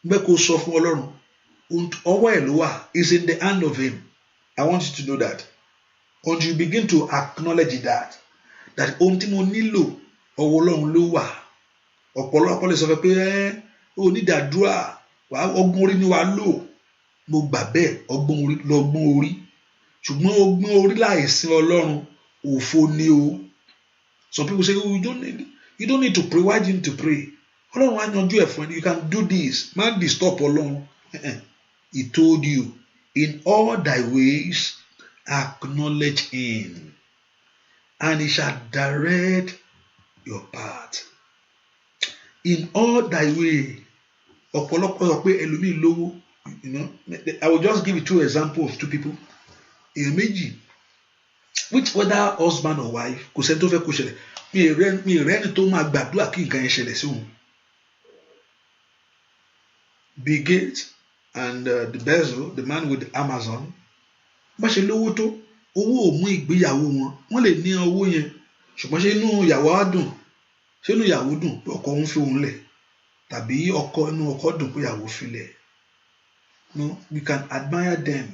[SPEAKER 1] Bẹ́ẹ̀ kó sọ fún Ọlọ́run ọwọ́ ẹ̀ ló wà is in the hand of him. I want you to know that until you begin to acknowledge that ohun tí mo nílò ọwọ́ Ọlọ́run ló wà. Ọ̀pọ̀lọpọ̀ lè sọ pé onídàádúrà ọgbọ́n orí ni wàá lò mo gbà bẹ́ẹ̀ ọgbọ́n orí lọ́gbọ́n orí ṣùgbọ́n ọgbọ́n orí láìsí Ọlọ́run òfo ni o. Some people say you don't need to pray. Why do you need to pray? Ọlọ́run á yanjú ẹ̀ fún ẹ. You can do this. Man disturb Ọlọ́run. He told you in all thy ways acknowledge him and he shall direct your path. In all thy way ọ̀pọ̀lọpọ̀ sọ pé ẹlòmíì lówó I will just give you two examples of two people èèyàn méjì which whether husband or wife kò sẹ́ni tó fẹ́ kó ṣẹlẹ̀ mi ì rẹ́ni tó máa gbàdúrà kí nǹkan yẹn ṣẹlẹ̀ sí òun. Bill Gates and the Bezos, the man with Amazon bá ṣe lówó tó owó ò mú ìgbéyàwó wọ́n lè ní owó yẹn ṣùgbọ́n ṣé inú ìyàwó á dùn ṣé inú ìyàwó dùn pé ọkọ ń fi òun lẹ̀ tàbí inú ọkọ dùn pé ìyàwó fi lẹ̀. No, we can admire them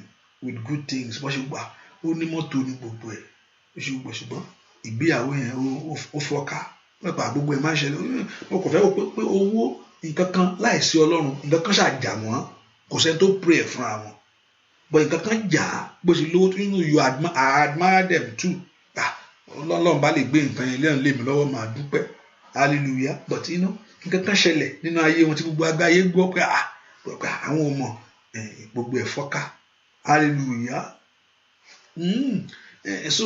[SPEAKER 1] with good things bó ṣe gbà ó ní mọ́tò ní gbogbo ẹ̀ ṣùgbọ́n ìgbéyàwó yẹn ó fọ́ká pẹ̀pà gbogbo ẹ̀ máa ń ṣẹlẹ̀ ó kò fẹ́ pé owó nǹkan kan láìsí Ọlọ́run nǹkan kan ṣàjà wọ́n kò sẹ́ni tó pray ẹ̀ fúnra wọn but nǹkan kan jà bó ṣe lówó tó nínú you admire them too Ọlọ́run bá lè gbé nǹkan yẹn lẹ́yìn lé mi lọ́wọ́ máa dúpẹ́ hallelujah but nǹkan kan ṣẹlẹ̀ nínú ayé wọn tí gbogbo àgbáyé gbọ́ pé àwọn ọmọ gbogbo ẹ̀ fọ́ká hallelujah
[SPEAKER 2] So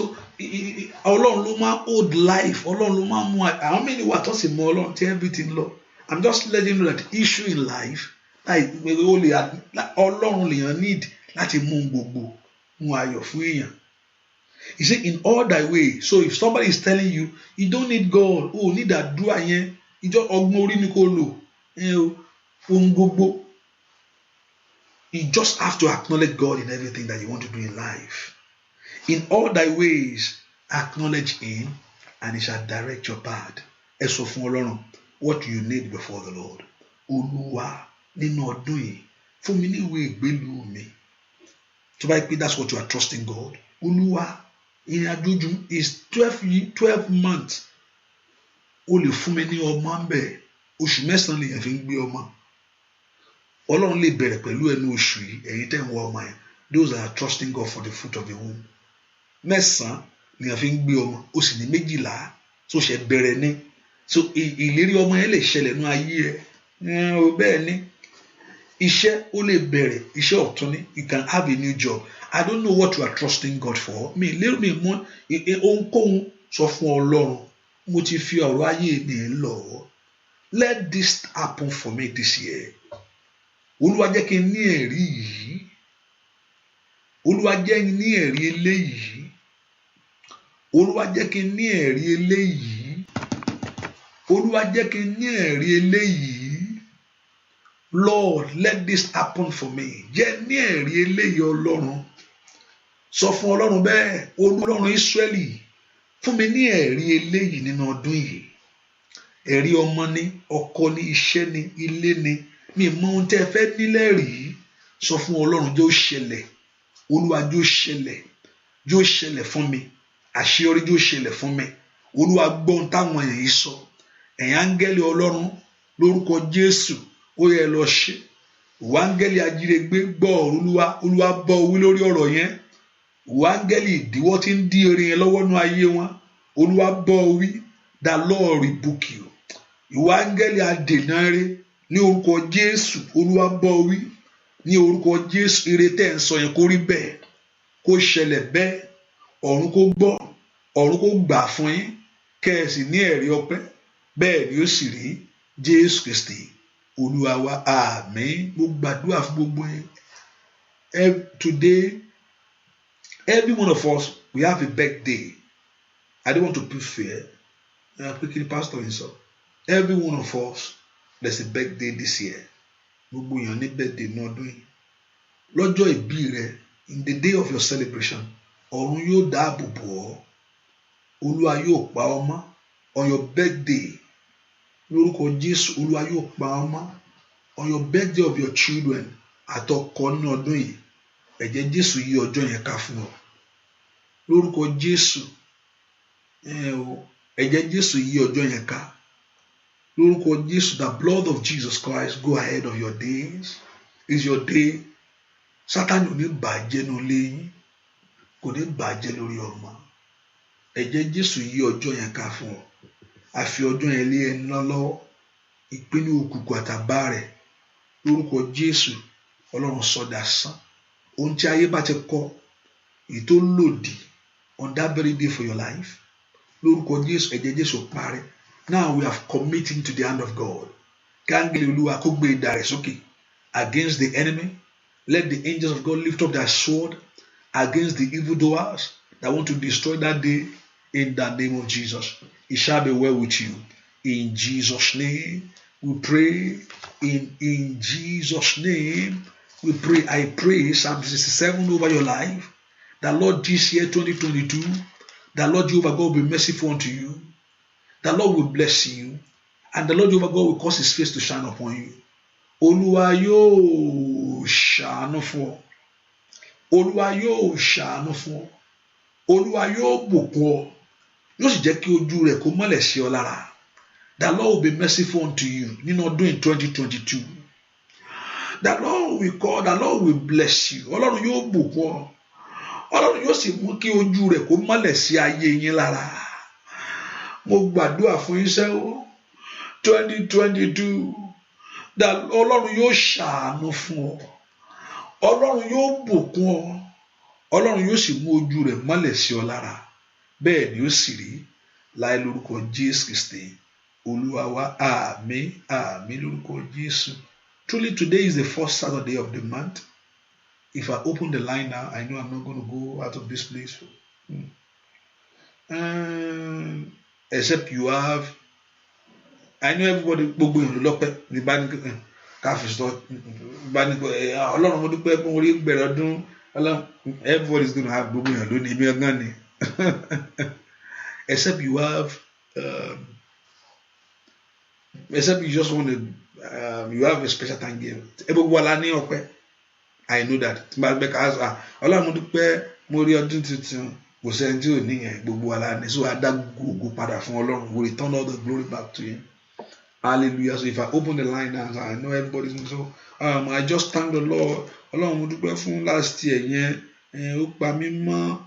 [SPEAKER 2] Ọlọ́run ló máa hold life, Ọlọ́run ló máa mú àwọn mí ni wà tó sì mọ Ọlọ́run tí everything lọ. I'm just letting you know that issue in life Ọlọ́run lèèyàn need láti mú gbogbo mú ayọ̀ fún èèyàn. He said in all thy way. So if somebody is telling you you don't need God, oh need àdúrà yẹn, ìjọ ọgbọ́n orí ni kò lò, ohun gbogbo. You just have to acknowledge God in everything that you want to do in life. In all thy ways, acknowledge Him, and He shall direct your path. Ẹ sọ fún Ọlọ́run what you need before the Lord. Olúwa nínú ọdún yìí fún mi ní ìwé ìgbélú mi. So by that's what you are trusting God. Olúwa ìrìn àjò is 12 months. O lè fún mi ní ọmọ ń bẹ̀. Oṣù mẹ́sàn-án lèèyàn fi ń gbé ọmọ. Ọlọ́run lè bẹ̀rẹ̀ pẹ̀lú ẹnu oṣù yìí, ẹ̀yin tẹ́ ń wá ọmọ yẹn. Those that are trusting God for the fruit of the womb. Mẹ́sàn-án lèèyàn fi ń gbé ọmọ, ó sì ní 12 tó ṣe bẹ̀rẹ̀ ní. So ìlérí ọmọ yẹn lè ṣẹlẹ̀ ní ayé ẹ̀. Bẹ́ẹ̀ ni iṣẹ́ ó lè bẹ̀rẹ̀, iṣẹ́ ọ̀tún ni. You can have a new job. I don't know what you are trusting God for. Mi mú ohunkóhun sọ fún Ọlọ́run. Mo ti fi ọ̀rọ̀ ayé mi lọ. Let this happen for me this year. Olúwa jẹ́ kí n ní ẹ̀rí yìí. Olúwa jẹ́ n ní ẹ̀rí eléyìí. Olúwa jẹ́ kí n ní ẹ̀rí eléyìí. Olúwa jẹ́ kí n ní ẹ̀rí eléyìí. Lord, let this happen for me. Jẹ́ ní ẹ̀rí eléyìí Ọlọ́run. Sọ fún Ọlọ́run bẹ́ẹ̀, Ọlọ́run Ísírẹ́lì, fún mi ní ẹ̀rí eléyìí nínú ọdún yìí. Ẹ̀rí ọmọ ni, ọkọ ni, iṣẹ́ ni, ilé ni. Mi mọ ohun tẹ́ fẹ́ nílẹ̀ rí. Sọ fún Ọlọ́run jẹ́ ó ṣẹlẹ̀. Olúwa jẹ́ ó ṣẹlẹ̀. Jẹ́ ó ṣẹlẹ̀ fún mi. Àṣeyọrí jẹ́ ó ṣẹlẹ̀ fún mi. Olúwa gbọ́ ohun táwọn èèyàn yìí sọ. Ẹ̀yin áńgẹ́lì Ọlọ́run lórúkọ Jésù ó yẹ lọ ṣe. Ìwọ áńgẹ́lì ajírégbé gbọ́ ọ̀rọ̀ Olúwa. Olúwa bọ́ wí lórí ọ̀rọ̀ yẹn. Ìwọ áńgẹ́lì ìdíwọ́ tí ń dí eré yẹn lọ́wọ́ nú ayé wọn. Olúwa bọ́ wí. The Lord rebuke you. Ìwọ áńgẹ́lì adènà eré ní orúkọ Jésù. Olúwa bọ́ wí. Ní orúkọ Jésù ire tẹ́ ń sọ yẹn kó rí bẹ́ẹ̀. Kó ṣẹlẹ̀ bẹ́ẹ̀. Ọ̀run kó gbọ́. Ọ̀run kó gbà fún yín. Kẹ́ẹ̀sì ní ẹ̀rí ọpẹ́. Bẹ́ẹ̀ ni ó sì rí. Jésù Kristi Olúwa wa, àmín. Mo gbàdúrà fún gbogbo yín. Today, every one of us, we have a birthday. I don't want to put fear. Picking the pastor himself. Every one of us, there's a birthday this year. Gbogbo èèyàn ní birthday ní ọdún yìí. Lọ́jọ́ ìbí rẹ, in the day of your celebration, ọ̀run yóò dáàbò bò ọ́. Olúwa yóò pa ọ́ mọ́. On your birthday, lórúkọ Jésù, Olúwa yóò pa ọ́ mọ́. On your birthday of your children, àtọkọ nínú ọdún yìí, ẹ̀jẹ̀ Jésù yí ọjọ́ yẹn ká fún ọ. Lórúkọ Jésù, ẹ̀jẹ̀ Jésù yí ọjọ́ yẹn ká. Lórúkọ Jésù, the blood of Jesus Christ go ahead of your days. Is your day. Sátánì ò ní bàjẹ́ nínú ilé yín, kò ní bàjẹ́ lórí ọmọ. Ẹ̀jẹ̀ Jésù yí ọjọ́ yẹn ká fún ọ. A fi ọjọ́ yẹn lé ẹni lọ́wọ́. Ìpinnu òkùnkùn àtàbá rẹ̀. Lórúkọ Jésù, Ọlọ́run sọ dasán. Ohun tí ayé bá ti kọ, èyí tó lòdì on that very day for your life. Lórúkọ Jésù, ẹ̀jẹ̀ Jésù parẹ́. Now we have committed to the hand of God. Kángẹ́lì Olúwa kó gbé idà rẹ̀ sókè against the enemy. Let the angels of God lift up their sword against the evildoers that want to destroy that day in the name of Jesus. It shall be well with you. In Jesus' name, we pray. In Jesus' name, we pray. I pray Psalm 67 over your life. The Lord this year, 2022, the Lord Jehovah God will be merciful unto you. The Lord will bless you. And the Lord Jehovah God will cause His face to shine upon you. Olúwa yóò ṣàánú fún ọ. Olúwa yóò ṣàánú fún ọ. Olúwa yóò bùkún ọ. Yóò sì jẹ́ kí ojú rẹ̀ kó mọ́lẹ̀ sí ọ lára. The Lord will be merciful unto you nínú ọdún in 2022. The Lord will call, the Lord will bless you. Ọlọ́run yóò bùkún ọ. Ọlọ́run yóò sì mú kí ojú rẹ̀ kó mọ́lẹ̀ sí ayé yín lára. Mo gbàdúrà fún yín sẹ́ o. 2022. Ọlọ́run yóò ṣàánú fún ọ. Ọlọ́run yóò bùkún ọ. Ọlọ́run yóò sì mú ojú rẹ̀ mọ́lẹ̀ sí ọ lára bẹ́ẹ̀ ni ó sì rí láì lórúkọ Jésù Kristi Olúwa wa àmín àmín lórúkọ Jésù. Truly today is the first Saturday of the month. If I open the line now, I know I'm not going to go out of this place. Except you have, I know everybody gbogbo èèyàn ló lọ́pẹ́ ní bá ní káfí sọ bá ní Ọlọ́run mo dúpẹ́ pé mo rí bẹ̀rẹ̀ ọdún everybody is going to have gbogbo èèyàn lónìí èmi ọgán ni except you have except you just want to you have a special thanksgiving gbogbo wa la ní ọpẹ́. I know that Ọlọ́run mo dúpẹ́ mo rí ọdún tuntun kò sẹ́ni tí ò níyẹn gbogbo wa la ní so adá gbogbo padà fún Ọlọ́run we return all the glory back to him. Hallelujah. So if I open the line now, I know everybody's going to so I just thank the Lord. Ọlọ́run mo dúpẹ́ fún last year yẹn ó pa mí mọ́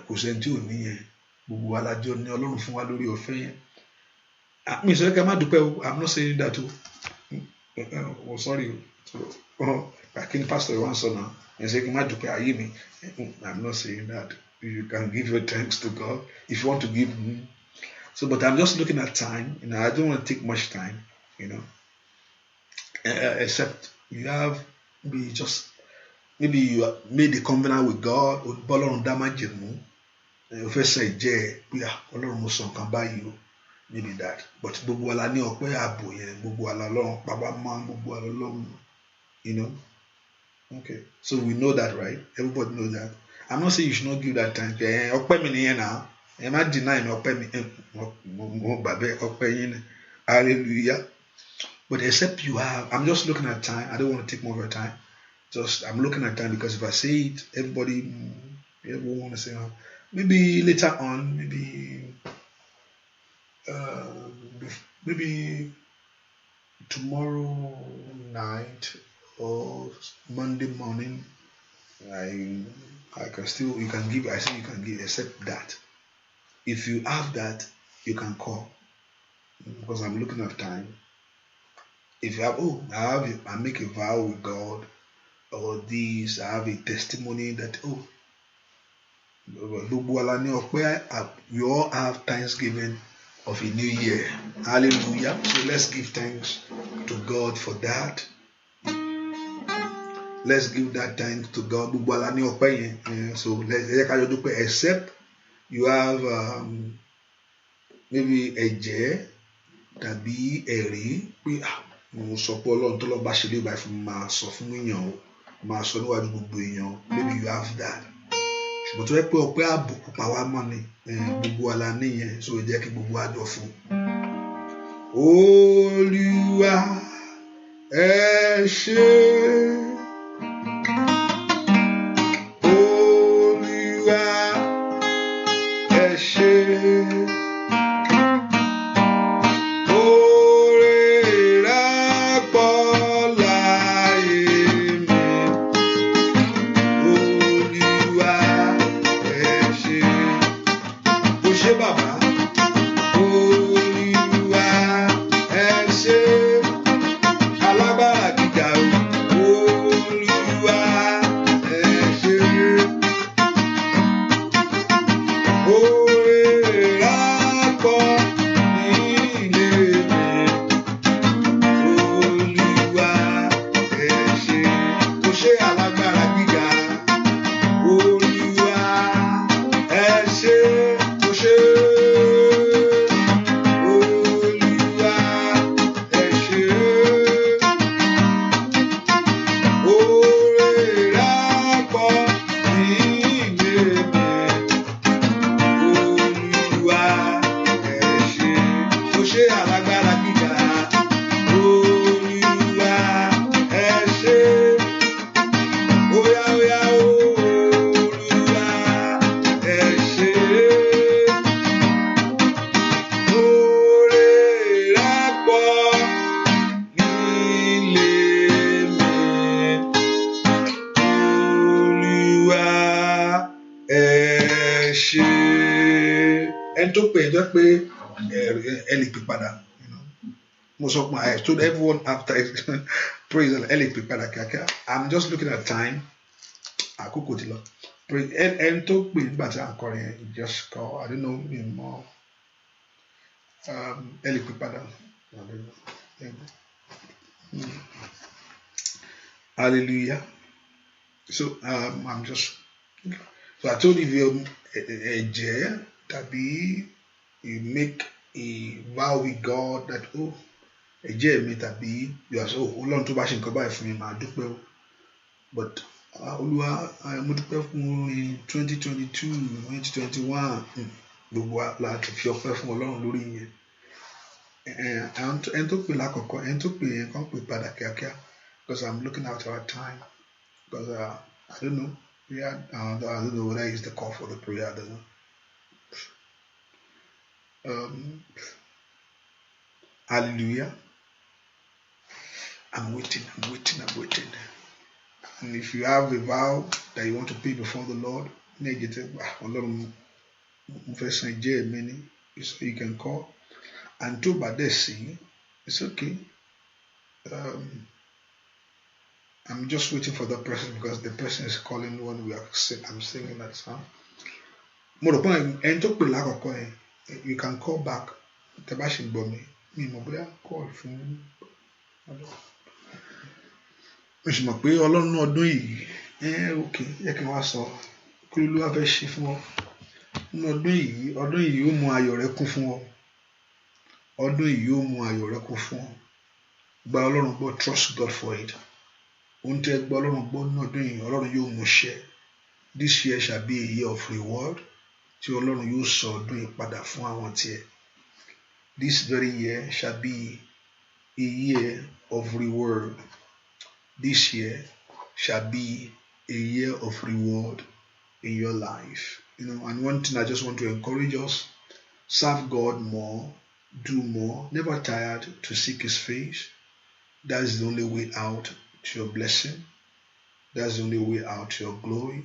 [SPEAKER 2] kò sẹ́ni tí ò níyẹn gbogbo wa lájọ ní Ọlọ́run fún wa lórí ọ̀fẹ́ yẹn. Mi sọ ká má dúpẹ́ o, I'm not saying that o. Oh sorry o. Akin pastor one son now and say má dúpẹ́ ayé mi. I'm not saying that. You can give your thanks to God if you want to give. So, but I'm just looking at time. You know, I don't want to take much time. You know, except you have maybe you made a covenant with God. Ọlọ́run dá májẹ̀mú. O fẹ́ sọ ìjẹ́ pé Ọlọ́run mo sọ nǹkan báyìí o. Maybe that. But gbogbo wa la ní ọpẹ́ ààbò yẹn. Gbogbo wa la Ọlọ́run pàápàá máa gbogbo wa Ọlọ́run. You know. Okay. So we know that, right? Everybody knows that. I'm not saying you should not give that time. Ọpẹ́ mi nìyẹn now. I'm not denying ọpẹ́ mi. Hallelujah. But except you have, I'm just looking at time. I don't want to take more of your time. I'm looking at time because if I say it, everyone want to say, maybe later on, maybe tomorrow night or Monday morning, I can still, you can give, I say you can give, except that. If you have that, you can call. Because I'm looking at time. If you have, I make a vow with God, or this, I have a testimony that, we all have Thanksgiving of a new year. Hallelujah. So let's give thanks to God for that. Let's give that thanks to God. So let's except you have maybe a J tàbí ẹ̀rí pé mo sọ pé Ọlọ́run tó lọ bá ṣe lé báyìí fún mi máa sọ fún èèyàn o máa sọ níwájú gbogbo èèyàn maybe you have that. Ṣùgbọ́n tó yẹ pé ọpẹ́ àbùkù pa wá mọ́ ni gbogbo wa la níyẹn so jẹ́ kí gbogbo wa jọ fún. Olúwa ẹ ṣé. I told everyone after praise the Lord. I'm just looking at time. Pray and talk with but I'm calling just call. I don't know me more. Eli Pipada. I don't know. Mm. Hallelujah. So I'm just so I told you a jail that be you make a vow with God that oh a jail me that be you are so long to bash in Kobai for me my dupe but Olúwa mo dúpẹ́ fún in 2022 2021 gbogbo láti fi ọpẹ́ fún Ọlọ́run lórí yẹn ẹni tó pè lákọ̀ọ́kọ́ ẹni tó pè yẹn kàn pè padà kíákíá because I'm looking at our time because I don't know I don't know whether it's the call for the prayer I don't know hallelujah I'm waiting and if you have a vow that you want to pay before the Lord Ọlọ́run mo fẹ́ san ìjẹ́ mi ní so you can call and tó bá dẹ̀ sí it's okay I'm just waiting for the person because the person is calling when I'm singing that song mo rò pé ẹni tó pè lákọ̀ọ́kọ́ yẹn you can call back tẹ́ bá ṣe gbọ́ mi mọ̀ bóyá call fún mo sì mọ̀ pé Ọlọ́run náà ọdún yìí ok yẹ kí n wá sọ kí Olúwa fẹ́ ṣe fún ọ nínú ọdún yìí ó mú ayọ̀ rẹ kún fún ọ ọdún yìí ó mú ayọ̀ rẹ kún fún ọ gba Ọlọ́run gbọ́ trust God for it ohun tí ẹ gba Ọlọ́run gbọ́ nínú ọdún yìí Ọlọ́run yóò mú ṣẹ this year shall be a year of reward tí Ọlọ́run yóò sọ ọdún yìí padà fún àwọn tiẹ̀ this very year shall be a year of reward this year shall be a year of reward in your life and one thing I just want to encourage us serve God more do more never tired to seek his face that is the only way out to your blessing that's the only way out to your glory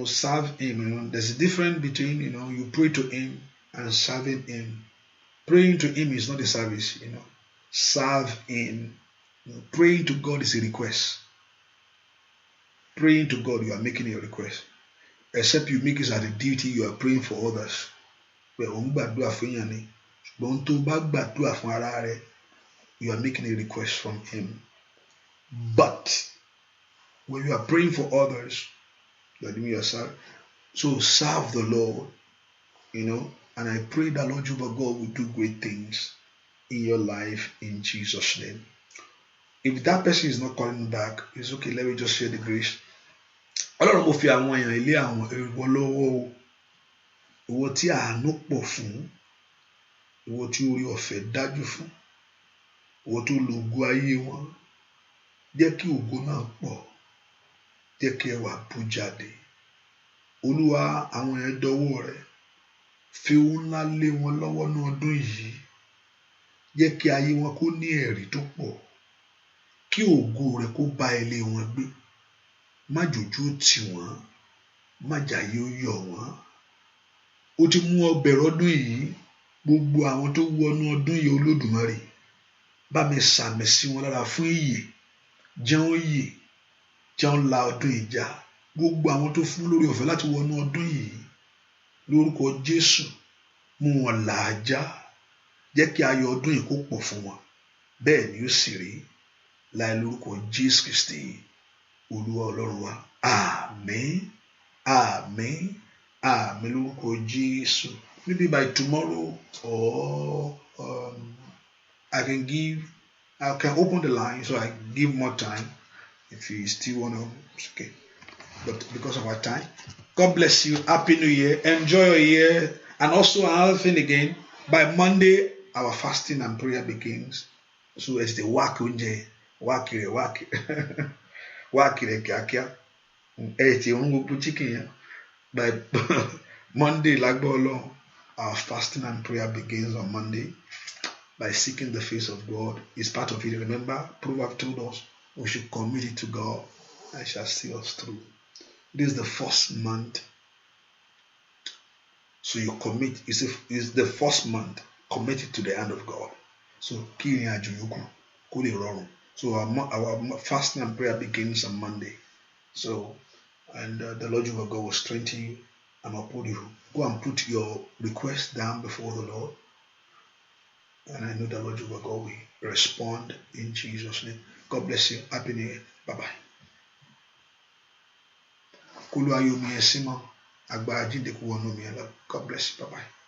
[SPEAKER 2] serve him there's a difference between you pray to him and serving him praying to him is not a service serve him praying to God is a request praying to God you are making a request except you make it as a duty you are praying for others pé òun gbàdúrà fún èèyàn ni ṣùgbọ́n tó bá gbàdúrà fún ara rẹ you are making a request from him but when you are praying for others you are doing yourself so serve the Lord and I pray that Lord Jehovah God will do great things in your life in Jesus' name if that person is not calling back it's okay let me just share the grace Ọlọ́run mo fi àwọn èèyàn ilé àwọn ìwọ lọ́wọ́ o ìwọ tí àánú pọ̀ fún ìwọ tí orí ọ̀fẹ́ dájú fún ìwọ tó lo ògo ayé wọn jẹ́ kí ògo náà pọ̀ jẹ́ kí ẹwà bú jáde Olúwa àwọn èèyàn dọwọ́ rẹ fi ohun ńlá lé wọn lọ́wọ́ ní ọdún yìí jẹ́ kí ayé wọn kó ní ẹ̀rí tó pọ̀ kí ògo rẹ kó bá ilé wọn gbé má jòjú tì wọ́n má jàyé ó yọ̀ wọ́n ó ti mú ọ bẹ̀rẹ̀ ọdún yìí gbogbo àwọn tó wọnú ọdún yìí Olódùmarè bá mi sàmì sí wọn lára fún ìyè jẹun la ọdún ìjà gbogbo àwọn tó fún lórí ọ̀fẹ́ láti wọnú ọdún yìí lórúkọ Jésù mú wọn làájá jẹ́ kí ayọ̀ ọdún yìí kó pọ̀ fún wọn bẹ́ẹ̀ ni ó sì rí láì lórúkọ Jésù Kristi Olúwa Ọlọ́run wa àmín àmín àmín lórúkọ Jésù maybe by tomorrow or I can open the line so I give more time if you still want to okay but because of our time God bless you happy new year enjoy your year and also another thing again by Monday our fasting and prayer begins so it's the wakire kíákíá ti ń gbogbo chicken yẹn by Monday lágbó Ọlọ́run our fasting and prayer begins on Monday by seeking the face of God is part of it. Remember Proverbs told us we should commit it to God and shall see us through. This is the first month so you commit is the first month committed to the hand of God so kí ìrìn àjò yòókù kó lè rọrùn. So our fasting and prayer begins on Monday. So And the Lord your God will strengthen you and uphold you. Go and put your request down before the Lord. And I know the Lord your God will respond in Jesus' name. God bless you. Happy New Year. Bye-bye. God bless you. Bye-bye.